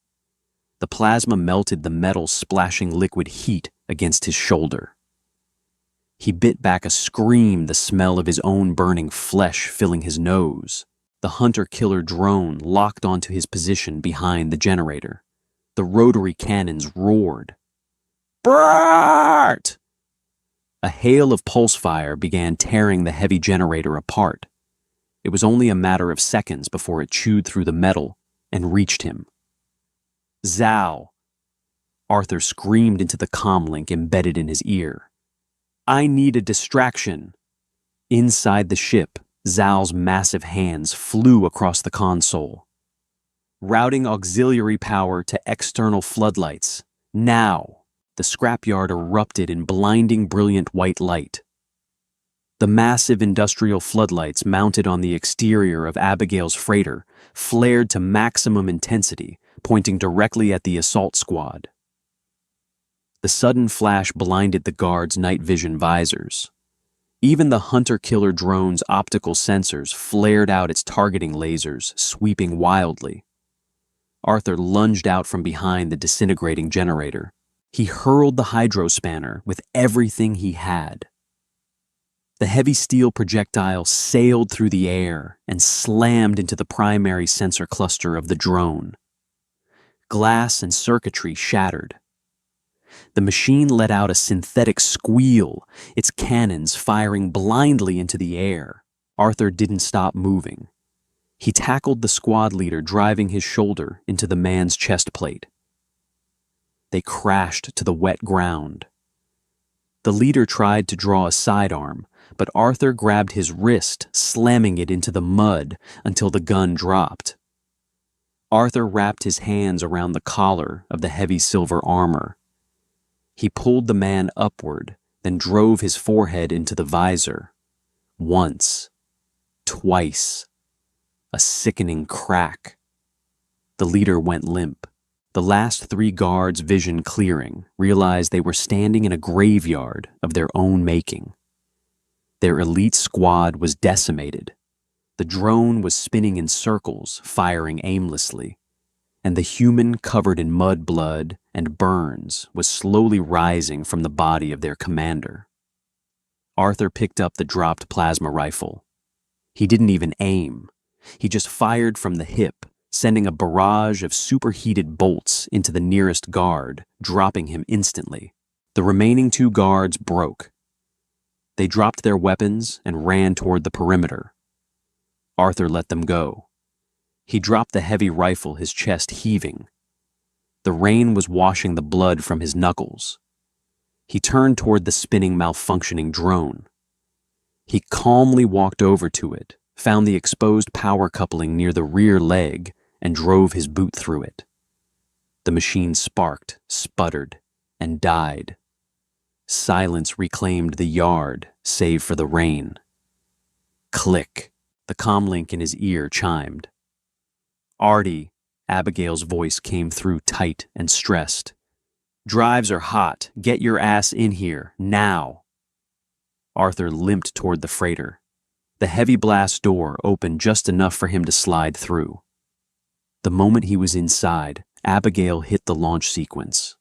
[SPEAKER 1] The plasma melted the metal, splashing liquid heat against his shoulder. He bit back a scream, the smell of his own burning flesh filling his nose. The hunter-killer drone locked onto his position behind the generator. The rotary cannons roared. "Bert!" A hail of pulse fire began tearing the heavy generator apart. It was only a matter of seconds before it chewed through the metal and reached him. "Zao!" Arthur screamed into the comlink embedded in his ear. "I need a distraction." Inside the ship, Zal's massive hands flew across the console. "Routing auxiliary power to external floodlights. Now!" The scrapyard erupted in blinding, brilliant white light. The massive industrial floodlights mounted on the exterior of Abigail's freighter flared to maximum intensity, pointing directly at the assault squad. The sudden flash blinded the guards' night vision visors. Even the hunter-killer drone's optical sensors flared out its targeting lasers, sweeping wildly. Arthur lunged out from behind the disintegrating generator. He hurled the hydrospanner with everything he had. The heavy steel projectile sailed through the air and slammed into the primary sensor cluster of the drone. Glass and circuitry shattered. The machine let out a synthetic squeal, its cannons firing blindly into the air. Arthur didn't stop moving. He tackled the squad leader, driving his shoulder into the man's chest plate. They crashed to the wet ground. The leader tried to draw a sidearm, but Arthur grabbed his wrist, slamming it into the mud until the gun dropped. Arthur wrapped his hands around the collar of the heavy silver armor. He pulled the man upward, then drove his forehead into the visor. Once, twice, a sickening crack. The leader went limp. The last three guards, vision clearing, realized they were standing in a graveyard of their own making. Their elite squad was decimated. The drone was spinning in circles, firing aimlessly, and the human covered in mud, blood, and burns was slowly rising from the body of their commander. Arthur picked up the dropped plasma rifle. He didn't even aim. He just fired from the hip, sending a barrage of superheated bolts into the nearest guard, dropping him instantly. The remaining two guards broke. They dropped their weapons and ran toward the perimeter. Arthur let them go. He dropped the heavy rifle, his chest heaving. The rain was washing the blood from his knuckles. He turned toward the spinning, malfunctioning drone. He calmly walked over to it, found the exposed power coupling near the rear leg, and drove his boot through it. The machine sparked, sputtered, and died. Silence reclaimed the yard, save for the rain. Click. The comlink in his ear chimed. "Artie," Abigail's voice came through tight and stressed. "Drives are hot. Get your ass in here, now." Arthur limped toward the freighter. The heavy blast door opened just enough for him to slide through. The moment he was inside, Abigail hit the launch sequence.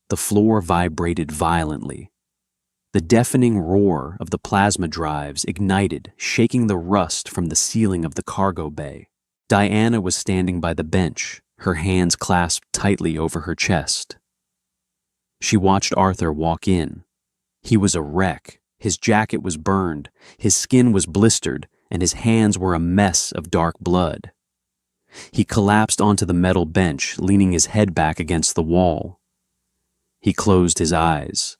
[SPEAKER 1] The floor vibrated violently. The deafening roar of the plasma drives ignited, shaking the rust from the ceiling of the cargo bay. Diana was standing by the bench, her hands clasped tightly over her chest. She watched Arthur walk in. He was a wreck. His jacket was burned, his skin was blistered, and his hands were a mess of dark blood. He collapsed onto the metal bench, leaning his head back against the wall. He closed his eyes.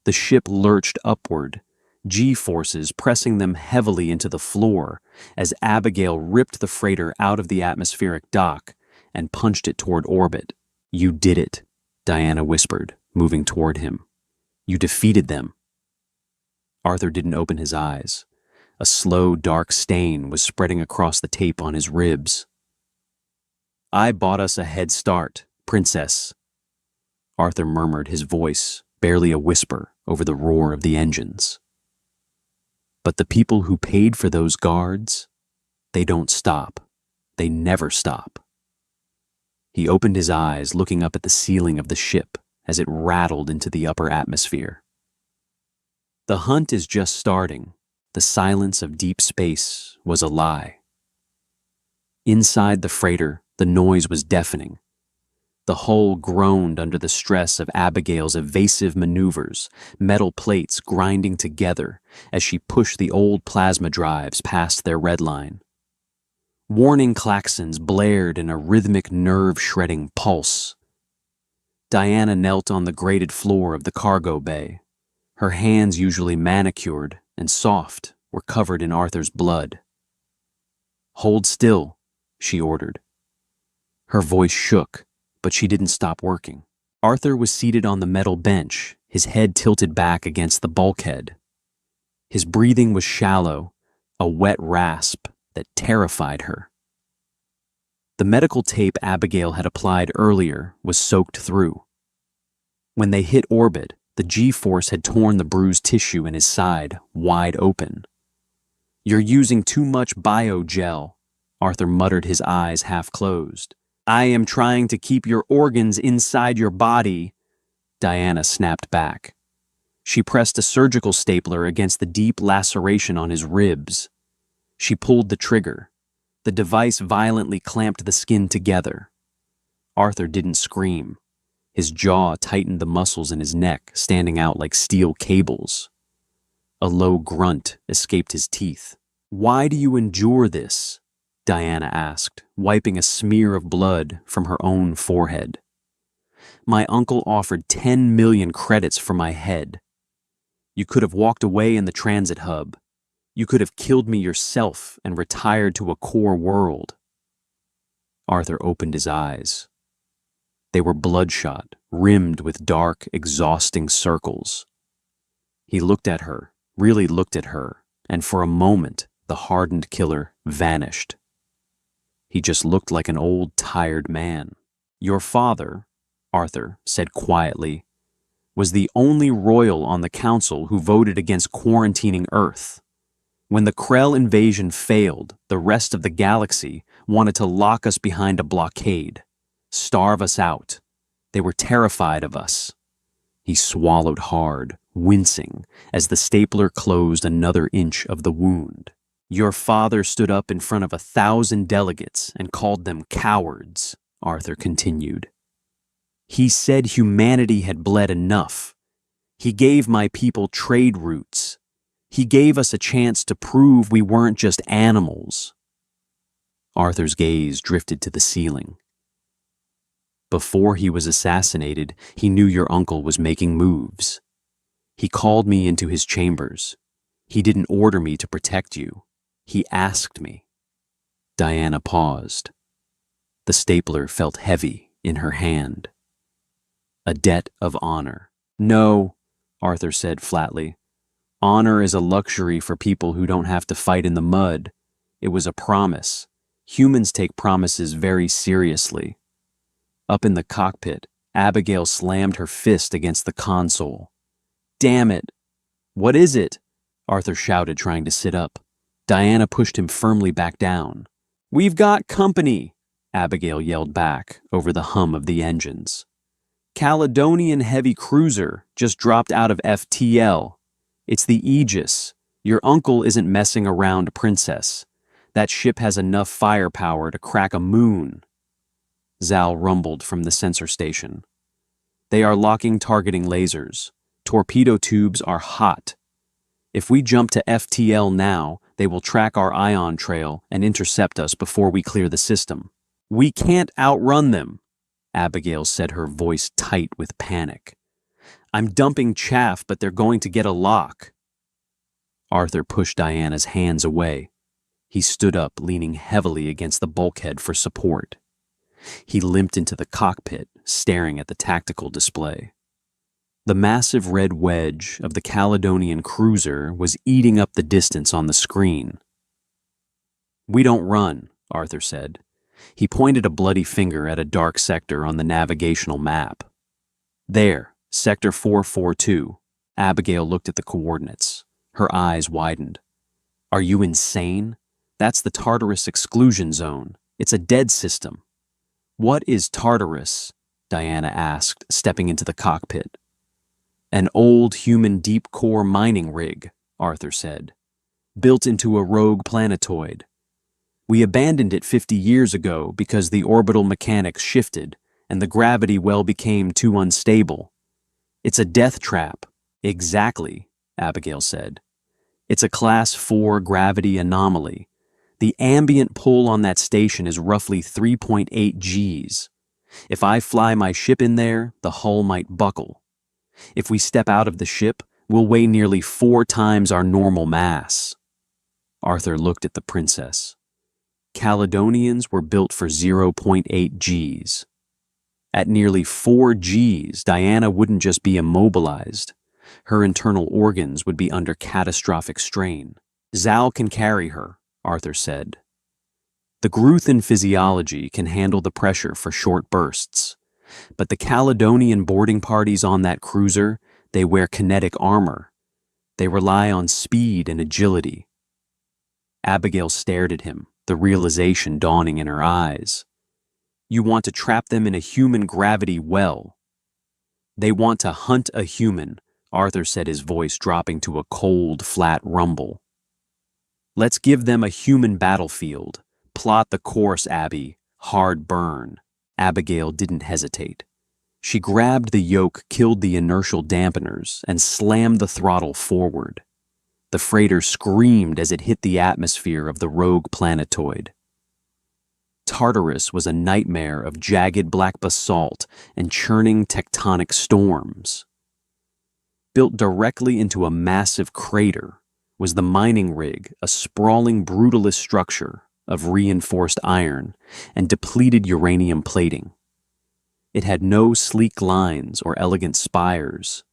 [SPEAKER 1] The ship lurched upward, G-forces pressing them heavily into the floor as Abigail ripped the freighter out of the atmospheric dock and punched it toward orbit. "You did it," Diana whispered, moving toward him. "You defeated them." Arthur didn't open his eyes. A slow, dark stain was spreading across the tape on his ribs. "I bought us a head start, Princess," Arthur murmured, his voice barely a whisper over the roar of the engines. "But the people who paid for those guards, they don't stop. They never stop." He opened his eyes, looking up at the ceiling of the ship as it rattled into the upper atmosphere. The hunt is just starting. The silence of deep space was a lie. Inside the freighter, the noise was deafening. The hull groaned under the stress of Abigail's evasive maneuvers, metal plates grinding together as she pushed the old plasma drives past their red line. Warning klaxons blared in a rhythmic, nerve-shredding pulse. Diana knelt on the grated floor of the cargo bay. Her hands, usually manicured and soft, were covered in Arthur's blood. "Hold still," she ordered. Her voice shook, but she didn't stop working. Arthur was seated on the metal bench, his head tilted back against the bulkhead. His breathing was shallow, a wet rasp that terrified her. The medical tape Abigail had applied earlier was soaked through. When they hit orbit, the G-force had torn the bruised tissue in his side wide open. "You're using too much bio-gel," Arthur muttered, his eyes half closed. "I am trying to keep your organs inside your body," Diana snapped back. She pressed a surgical stapler against the deep laceration on his ribs. She pulled the trigger. The device violently clamped the skin together. Arthur didn't scream. His jaw tightened, the muscles in his neck standing out like steel cables. A low grunt escaped his teeth. "Why do you endure this?" Diana asked, wiping a smear of blood from her own forehead. "My uncle offered 10 million credits for my head. You could have walked away in the transit hub. You could have killed me yourself and retired to a core world." Arthur opened his eyes. They were bloodshot, rimmed with dark, exhausting circles. He looked at her, really looked at her, and for a moment, the hardened killer vanished. He just looked like an old, tired man. "Your father," Arthur said quietly, "was the only royal on the council who voted against quarantining Earth. When the Krell invasion failed, the rest of the galaxy wanted to lock us behind a blockade, starve us out. They were terrified of us." He swallowed hard, wincing, as the stapler closed another inch of the wound. "Your father stood up in front of 1,000 delegates and called them cowards," Arthur continued. "He said humanity had bled enough. He gave my people trade routes. He gave us a chance to prove we weren't just animals." Arthur's gaze drifted to the ceiling. "Before he was assassinated, he knew your uncle was making moves. He called me into his chambers. He didn't order me to protect you. He asked me." Diana paused. The stapler felt heavy in her hand. "A debt of honor." "No," Arthur said flatly. "Honor is a luxury for people who don't have to fight in the mud. It was a promise. Humans take promises very seriously." Up in the cockpit, Abigail slammed her fist against the console. "Damn it!" "What is it?" Arthur shouted, trying to sit up. Diana pushed him firmly back down. "We've got company," Abigail yelled back over the hum of the engines. "Caledonian heavy cruiser just dropped out of FTL. It's the Aegis. Your uncle isn't messing around, Princess. That ship has enough firepower to crack a moon." Zal rumbled from the sensor station. "They are locking targeting lasers. Torpedo tubes are hot. If we jump to FTL now, they will track our ion trail and intercept us before we clear the system." "We can't outrun them," Abigail said, her voice tight with panic. "I'm dumping chaff, but they're going to get a lock." Arthur pushed Diana's hands away. He stood up, leaning heavily against the bulkhead for support. He limped into the cockpit, staring at the tactical display. The massive red wedge of the Caledonian cruiser was eating up the distance on the screen. "We don't run," Arthur said. He pointed a bloody finger at a dark sector on the navigational map. "There, Sector 442. Abigail looked at the coordinates. Her eyes widened. "Are you insane? That's the Tartarus exclusion zone. It's a dead system." "What is Tartarus?" Diana asked, stepping into the cockpit. "An old human deep-core mining rig," Arthur said, "built into a rogue planetoid. We abandoned it 50 years ago because the orbital mechanics shifted and the gravity well became too unstable. It's a death trap." "Exactly," Abigail said. "It's a Class 4 gravity anomaly. The ambient pull on that station is roughly 3.8 Gs. If I fly my ship in there, the hull might buckle. If we step out of the ship, we'll weigh nearly 4 times our normal mass." Arthur looked at the princess. Caledonians were built for 0.8 Gs. At nearly 4 Gs, Diana wouldn't just be immobilized. Her internal organs would be under catastrophic strain. "Zal can carry her," Arthur said. The Gruthan physiology can handle the pressure for short bursts, but the Caledonian boarding parties on that cruiser, they wear kinetic armor. They rely on speed and agility. Abigail stared at him, the realization dawning in her eyes. You want to trap them in a human gravity well. They want to hunt a human, Arthur said, his voice dropping to a cold, flat rumble. Let's give them a human battlefield. Plot the course, Abby. Hard burn. Abigail didn't hesitate. She grabbed the yoke, killed the inertial dampeners, and slammed the throttle forward. The freighter screamed as it hit the atmosphere of the rogue planetoid. Tartarus was a nightmare of jagged black basalt and churning tectonic storms. Built directly into a massive crater was the mining rig, a sprawling brutalist structure of reinforced iron and depleted uranium plating. It had no sleek lines or elegant spires.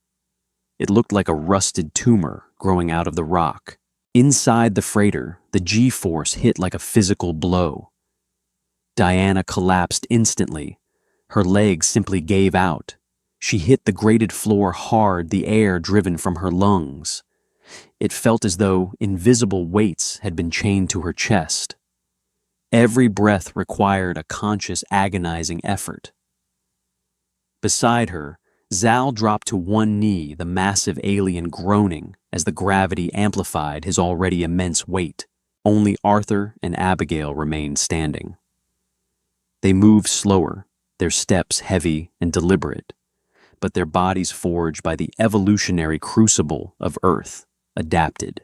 [SPEAKER 1] It looked like a rusted tumor growing out of the rock. Inside the freighter, the G-force hit like a physical blow. Diana collapsed instantly. Her legs simply gave out. She hit the grated floor hard, the air driven from her lungs. It felt as though invisible weights had been chained to her chest. Every breath required a conscious, agonizing effort. Beside her, Zal dropped to one knee, the massive alien groaning as the gravity amplified his already immense weight. Only Arthur and Abigail remained standing. They moved slower, their steps heavy and deliberate, but their bodies forged by the evolutionary crucible of Earth adapted.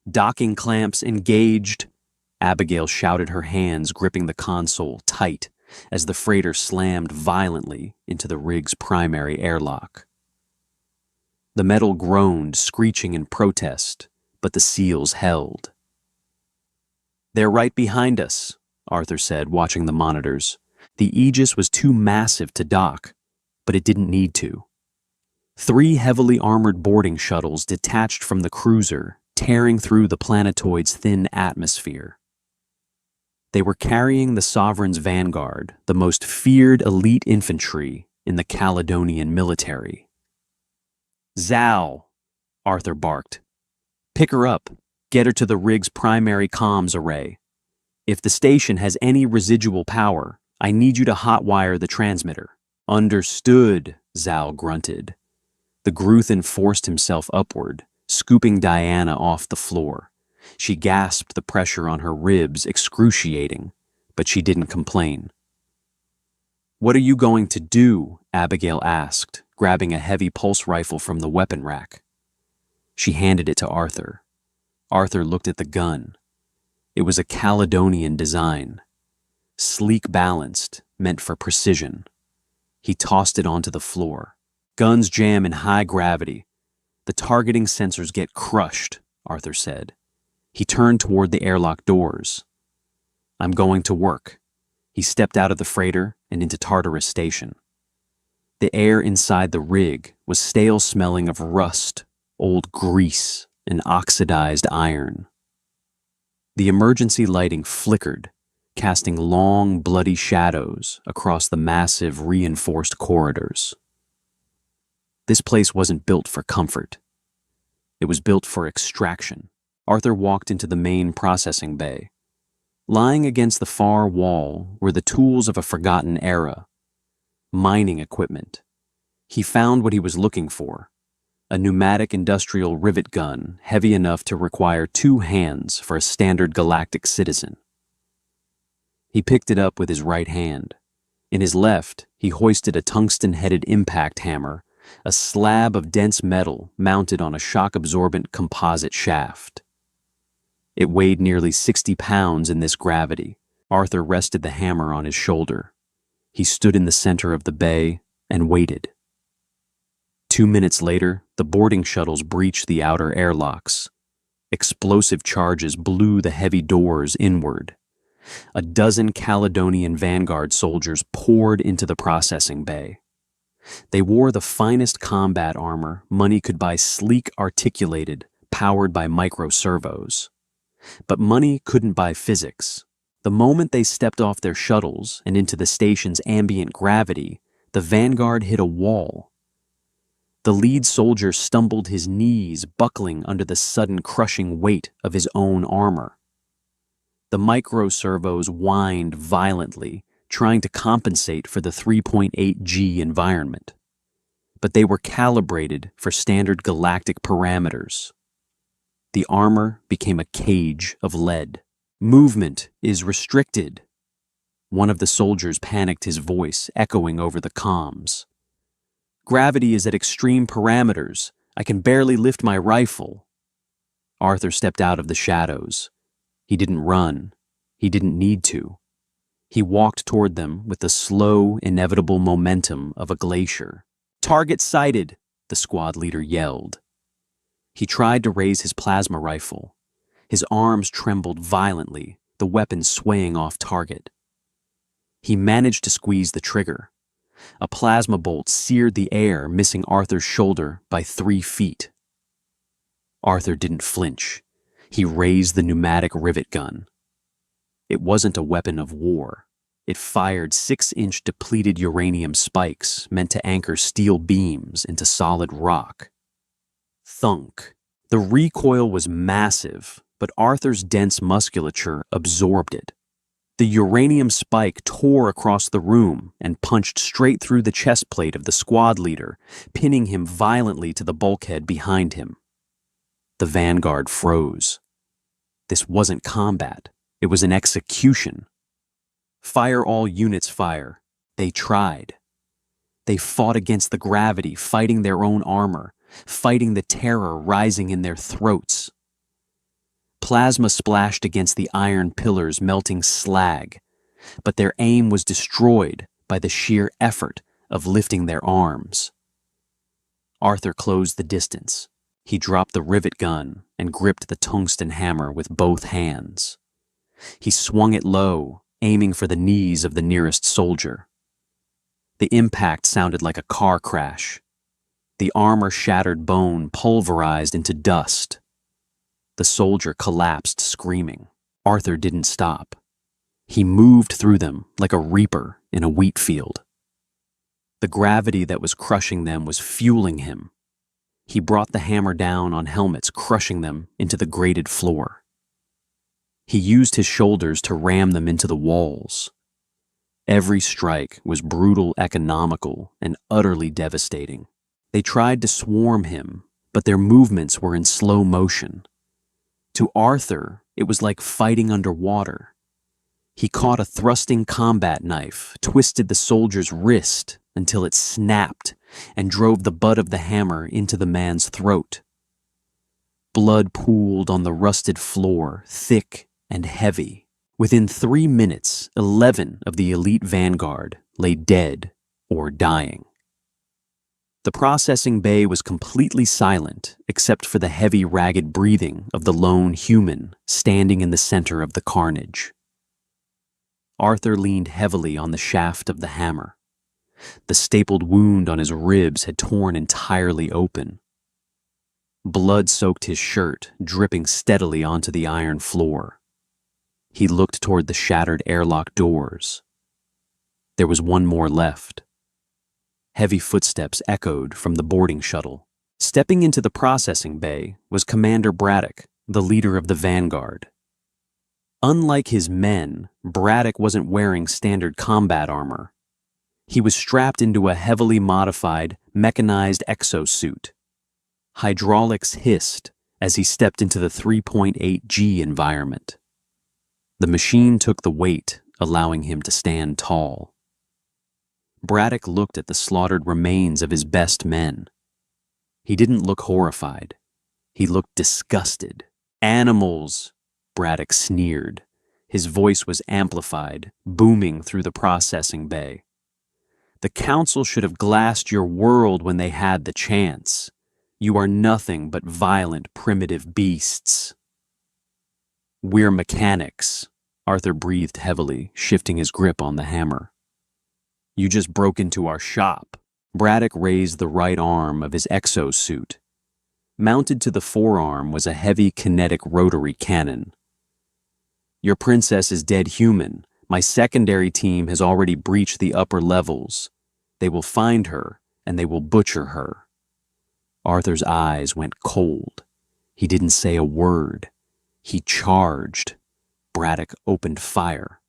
[SPEAKER 1] Docking clamps engaged. Abigail shouted, her hands gripping the console tight as the freighter slammed violently into the rig's primary airlock. The metal groaned, screeching in protest, but the seals held. "They're right behind us," Arthur said, watching the monitors. The Aegis was too massive to dock, but it didn't need to. 3 heavily armored boarding shuttles detached from the cruiser, tearing through the planetoid's thin atmosphere. They were carrying the Sovereign's vanguard, the most feared elite infantry in the Caledonian military. "Zal," Arthur barked. "Pick her up. Get her to the rig's primary comms array. If the station has any residual power, I need you to hotwire the transmitter." "Understood," Zal grunted. The Gruthan forced himself upward, scooping Diana off the floor. She gasped, the pressure on her ribs excruciating, but she didn't complain. "What are you going to do?" Abigail asked, grabbing a heavy pulse rifle from the weapon rack. She handed it to Arthur. Arthur looked at the gun. It was a Caledonian design. Sleek balanced, meant for precision. He tossed it onto the floor. "Guns jam in high gravity. The targeting sensors get crushed," Arthur said. He turned toward the airlock doors. "I'm going to work." He stepped out of the freighter and into Tartarus Station. The air inside the rig was stale, smelling of rust, old grease, and oxidized iron. The emergency lighting flickered, casting long, bloody shadows across the massive, reinforced corridors. This place wasn't built for comfort. It was built for extraction. Arthur walked into the main processing bay. Lying against the far wall were the tools of a forgotten era. Mining equipment. He found what he was looking for. A pneumatic industrial rivet gun, heavy enough to require 2 hands for a standard galactic citizen. He picked it up with his right hand. In his left, he hoisted a tungsten-headed impact hammer, a slab of dense metal mounted on a shock-absorbent composite shaft. It weighed nearly 60 pounds in this gravity. Arthur rested the hammer on his shoulder. He stood in the center of the bay and waited. 2 minutes later, the boarding shuttles breached the outer airlocks. Explosive charges blew the heavy doors inward. A dozen Caledonian Vanguard soldiers poured into the processing bay. They wore the finest combat armor money could buy, sleek, articulated, powered by micro servos. But money couldn't buy physics. The moment they stepped off their shuttles and into the station's ambient gravity, the Vanguard hit a wall. The lead soldier stumbled, his knees buckling under the sudden crushing weight of his own armor. The microservos whined violently, trying to compensate for the 3.8G environment. But they were calibrated for standard galactic parameters. The armor became a cage of lead. "Movement is restricted." One of the soldiers panicked, his voice echoing over the comms. "Gravity is at extreme parameters. I can barely lift my rifle." Arthur stepped out of the shadows. He didn't run. He didn't need to. He walked toward them with the slow, inevitable momentum of a glacier. "Target sighted," the squad leader yelled. He tried to raise his plasma rifle. His arms trembled violently, the weapon swaying off target. He managed to squeeze the trigger. A plasma bolt seared the air, missing Arthur's shoulder by 3 feet. Arthur didn't flinch. He raised the pneumatic rivet gun. It wasn't a weapon of war. It fired 6-inch depleted uranium spikes meant to anchor steel beams into solid rock. Thunk. The recoil was massive, but Arthur's dense musculature absorbed it. The uranium spike tore across the room and punched straight through the chest plate of the squad leader, pinning him violently to the bulkhead behind him. The Vanguard froze. This wasn't combat. It was an execution. "Fire all units, fire." They tried. They fought against the gravity, fighting their own armor, fighting the terror rising in their throats. Plasma splashed against the iron pillars, melting slag, but their aim was destroyed by the sheer effort of lifting their arms. Arthur closed the distance. He dropped the rivet gun and gripped the tungsten hammer with both hands. He swung it low, aiming for the knees of the nearest soldier. The impact sounded like a car crash. The armor-shattered bone pulverized into dust. The soldier collapsed, screaming. Arthur didn't stop. He moved through them like a reaper in a wheat field. The gravity that was crushing them was fueling him. He brought the hammer down on helmets, crushing them into the grated floor. He used his shoulders to ram them into the walls. Every strike was brutal, economical, and utterly devastating. They tried to swarm him, but their movements were in slow motion. To Arthur, it was like fighting underwater. He caught a thrusting combat knife, twisted the soldier's wrist until it snapped, and drove the butt of the hammer into the man's throat. Blood pooled on the rusted floor, thick and heavy. Within 3 minutes, 11 of the elite Vanguard lay dead or dying. The processing bay was completely silent except for the heavy, ragged breathing of the lone human standing in the center of the carnage. Arthur leaned heavily on the shaft of the hammer. The stapled wound on his ribs had torn entirely open. Blood soaked his shirt, dripping steadily onto the iron floor. He looked toward the shattered airlock doors. There was one more left. Heavy footsteps echoed from the boarding shuttle. Stepping into the processing bay was Commander Braddock, the leader of the Vanguard. Unlike his men, Braddock wasn't wearing standard combat armor. He was strapped into a heavily modified, mechanized exosuit. Hydraulics hissed as he stepped into the 3.8G environment. The machine took the weight, allowing him to stand tall. Braddock looked at the slaughtered remains of his best men. He didn't look horrified. He looked disgusted. "Animals," Braddock sneered. His voice was amplified, booming through the processing bay. "The Council should have glassed your world when they had the chance. You are nothing but violent, primitive beasts." "We're mechanics," Arthur breathed heavily, shifting his grip on the hammer. "You just broke into our shop." Braddock raised the right arm of his exosuit. Mounted to the forearm was a heavy kinetic rotary cannon. Your princess is dead human. My secondary team has already breached the upper levels. They will find her, and they will butcher her." Arthur's eyes went cold. He didn't say a word. He charged. Braddock opened fire.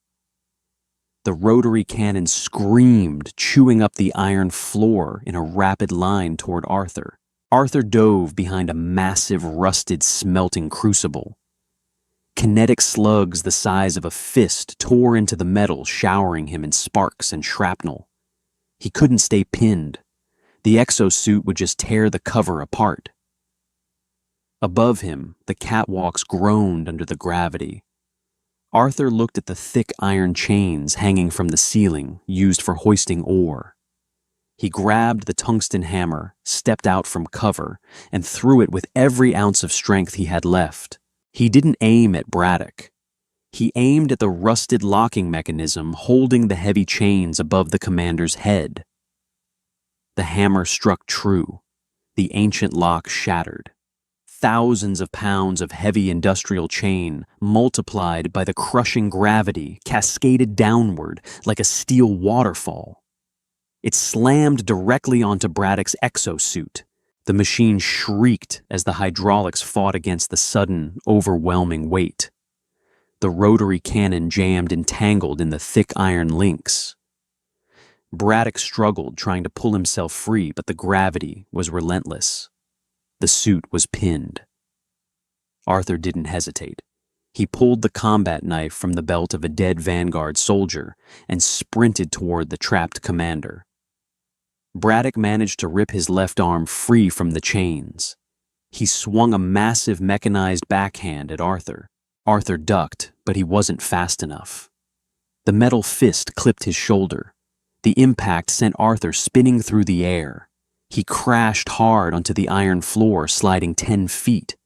[SPEAKER 1] The rotary cannon screamed, chewing up the iron floor in a rapid line toward Arthur. Arthur dove behind a massive, rusted, smelting crucible. Kinetic slugs the size of a fist tore into the metal, showering him in sparks and shrapnel. He couldn't stay pinned. The exosuit would just tear the cover apart. Above him, the catwalks groaned under the gravity. Arthur looked at the thick iron chains hanging from the ceiling, used for hoisting ore. He grabbed the tungsten hammer, stepped out from cover, and threw it with every ounce of strength he had left. He didn't aim at Braddock. He aimed at the rusted locking mechanism holding the heavy chains above the commander's head. The hammer struck true. The ancient lock shattered. Thousands of pounds of heavy industrial chain, multiplied by the crushing gravity, cascaded downward like a steel waterfall. It slammed directly onto Braddock's exosuit. The machine shrieked as the hydraulics fought against the sudden, overwhelming weight. The rotary cannon jammed entangled in the thick iron links. Braddock struggled, trying to pull himself free, but the gravity was relentless. The suit was pinned. Arthur didn't hesitate. He pulled the combat knife from the belt of a dead Vanguard soldier and sprinted toward the trapped commander. Braddock managed to rip his left arm free from the chains. He swung a massive mechanized backhand at Arthur. Arthur ducked, but he wasn't fast enough. The metal fist clipped his shoulder. The impact sent Arthur spinning through the air. He crashed hard onto the iron floor, sliding 10 feet.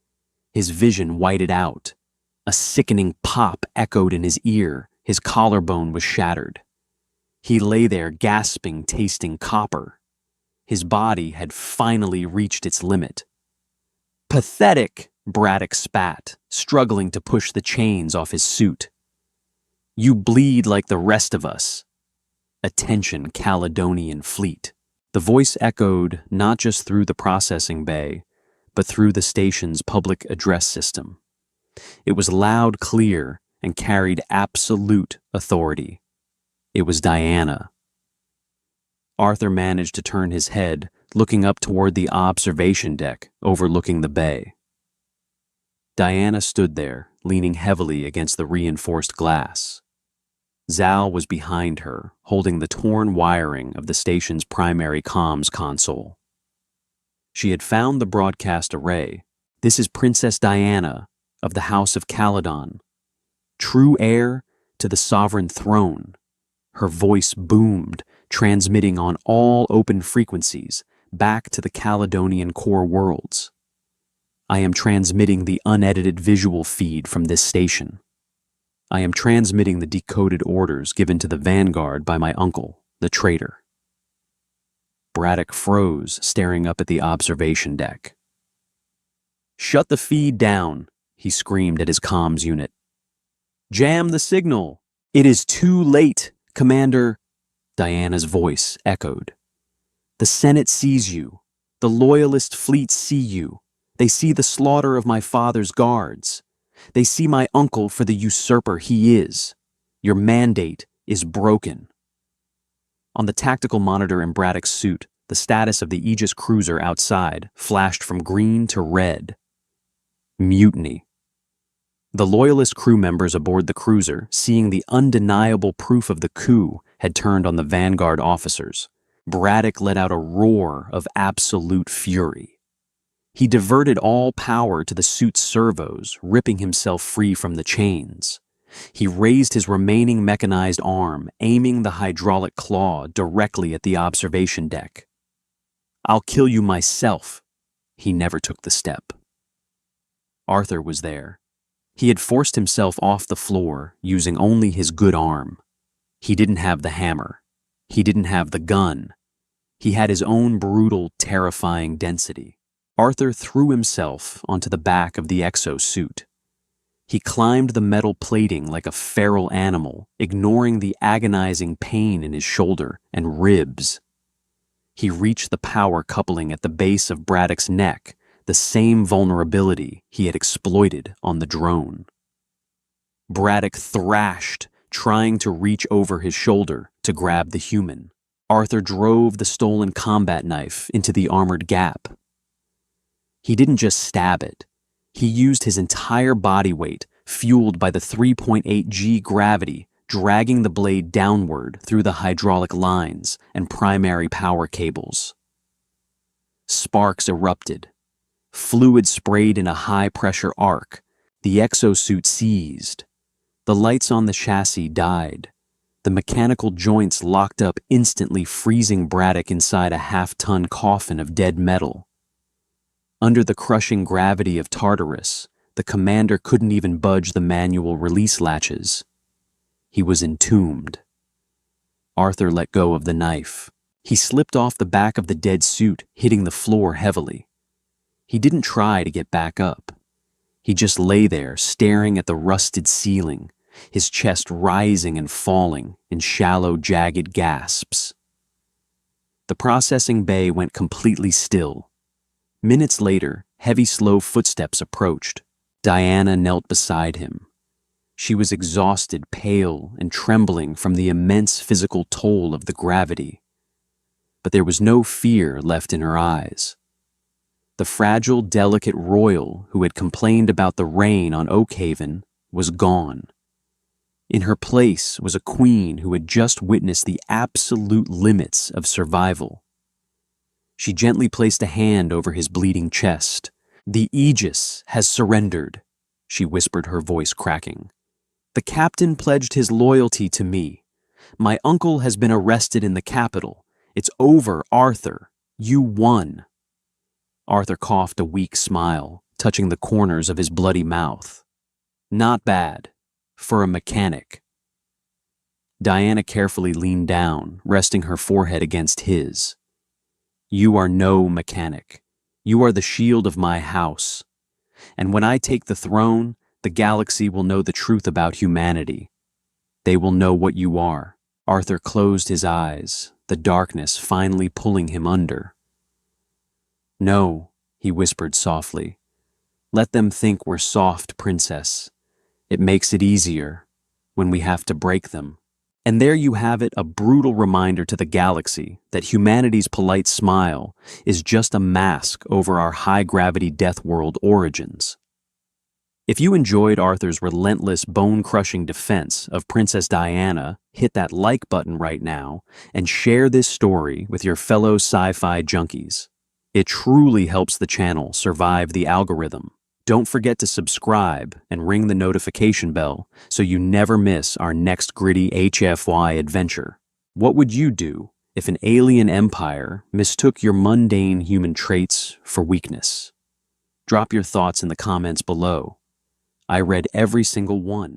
[SPEAKER 1] His vision whited out. A sickening pop echoed in his ear. His collarbone was shattered. He lay there gasping, tasting copper. His body had finally reached its limit. "Pathetic," Braddock spat, struggling to push the chains off his suit. "You bleed like the rest of us." "Attention, Caledonian fleet." The voice echoed not just through the processing bay, but through the station's public address system. It was loud, clear, and carried absolute authority. It was Diana. Arthur managed to turn his head, looking up toward the observation deck overlooking the bay. Diana stood there, leaning heavily against the reinforced glass. Zal was behind her, holding the torn wiring of the station's primary comms console. She had found the broadcast array. "This is Princess Diana of the House of Caledon, true heir to the sovereign throne." Her voice boomed, transmitting on all open frequencies back to the Caledonian core worlds. "I am transmitting the unedited visual feed from this station. I am transmitting the decoded orders given to the Vanguard by my uncle, the traitor." Braddock froze, staring up at the observation deck. "Shut the feed down," he screamed at his comms unit. "Jam the signal. It is too late, Commander." Diana's voice echoed. "The Senate sees you. The Loyalist fleet see you. They see the slaughter of my father's guards. They see my uncle for the usurper he is. Your mandate is broken." On the tactical monitor in Braddock's suit, the status of the Aegis cruiser outside flashed from green to red. Mutiny. The Loyalist crew members aboard the cruiser, seeing the undeniable proof of the coup, had turned on the Vanguard officers. Braddock let out a roar of absolute fury. He diverted all power to the suit's servos, ripping himself free from the chains. He raised his remaining mechanized arm, aiming the hydraulic claw directly at the observation deck. "I'll kill you myself." He never took the step. Arthur was there. He had forced himself off the floor, using only his good arm. He didn't have the hammer. He didn't have the gun. He had his own brutal, terrifying density. Arthur threw himself onto the back of the exosuit. He climbed the metal plating like a feral animal, ignoring the agonizing pain in his shoulder and ribs. He reached the power coupling at the base of Braddock's neck, the same vulnerability he had exploited on the drone. Braddock thrashed, trying to reach over his shoulder to grab the human. Arthur drove the stolen combat knife into the armored gap. He didn't just stab it. He used his entire body weight, fueled by the 3.8 G gravity, dragging the blade downward through the hydraulic lines and primary power cables. Sparks erupted. Fluid sprayed in a high-pressure arc. The exosuit seized. The lights on the chassis died. The mechanical joints locked up, instantly freezing Braddock inside a half-ton coffin of dead metal. Under the crushing gravity of Tartarus, the commander couldn't even budge the manual release latches. He was entombed. Arthur let go of the knife. He slipped off the back of the dead suit, hitting the floor heavily. He didn't try to get back up. He just lay there, staring at the rusted ceiling, his chest rising and falling in shallow, jagged gasps. The processing bay went completely still. Minutes later, heavy, slow footsteps approached. Diana knelt beside him. She was exhausted, pale, and trembling from the immense physical toll of the gravity. But there was no fear left in her eyes. The fragile, delicate royal who had complained about the rain on Oakhaven was gone. In her place was a queen who had just witnessed the absolute limits of survival. She gently placed a hand over his bleeding chest. "The Aegis has surrendered," she whispered, her voice cracking. "The captain pledged his loyalty to me. My uncle has been arrested in the capital. It's over, Arthur. You won." Arthur coughed a weak smile, touching the corners of his bloody mouth. "Not bad, for a mechanic." Diana carefully leaned down, resting her forehead against his. "You are no mechanic. You are the shield of my house. And when I take the throne, the galaxy will know the truth about humanity. They will know what you are." Arthur closed his eyes, the darkness finally pulling him under. "No," he whispered softly. "Let them think we're soft, princess. It makes it easier when we have to break them." And there you have it, a brutal reminder to the galaxy that humanity's polite smile is just a mask over our high-gravity death world origins. If you enjoyed Arthur's relentless, bone-crushing defense of Princess Diana, hit that like button right now and share this story with your fellow sci-fi junkies. It truly helps the channel survive the algorithm. Don't forget to subscribe and ring the notification bell so you never miss our next gritty HFY adventure. What would you do if an alien empire mistook your mundane human traits for weakness? Drop your thoughts in the comments below. I read every single one.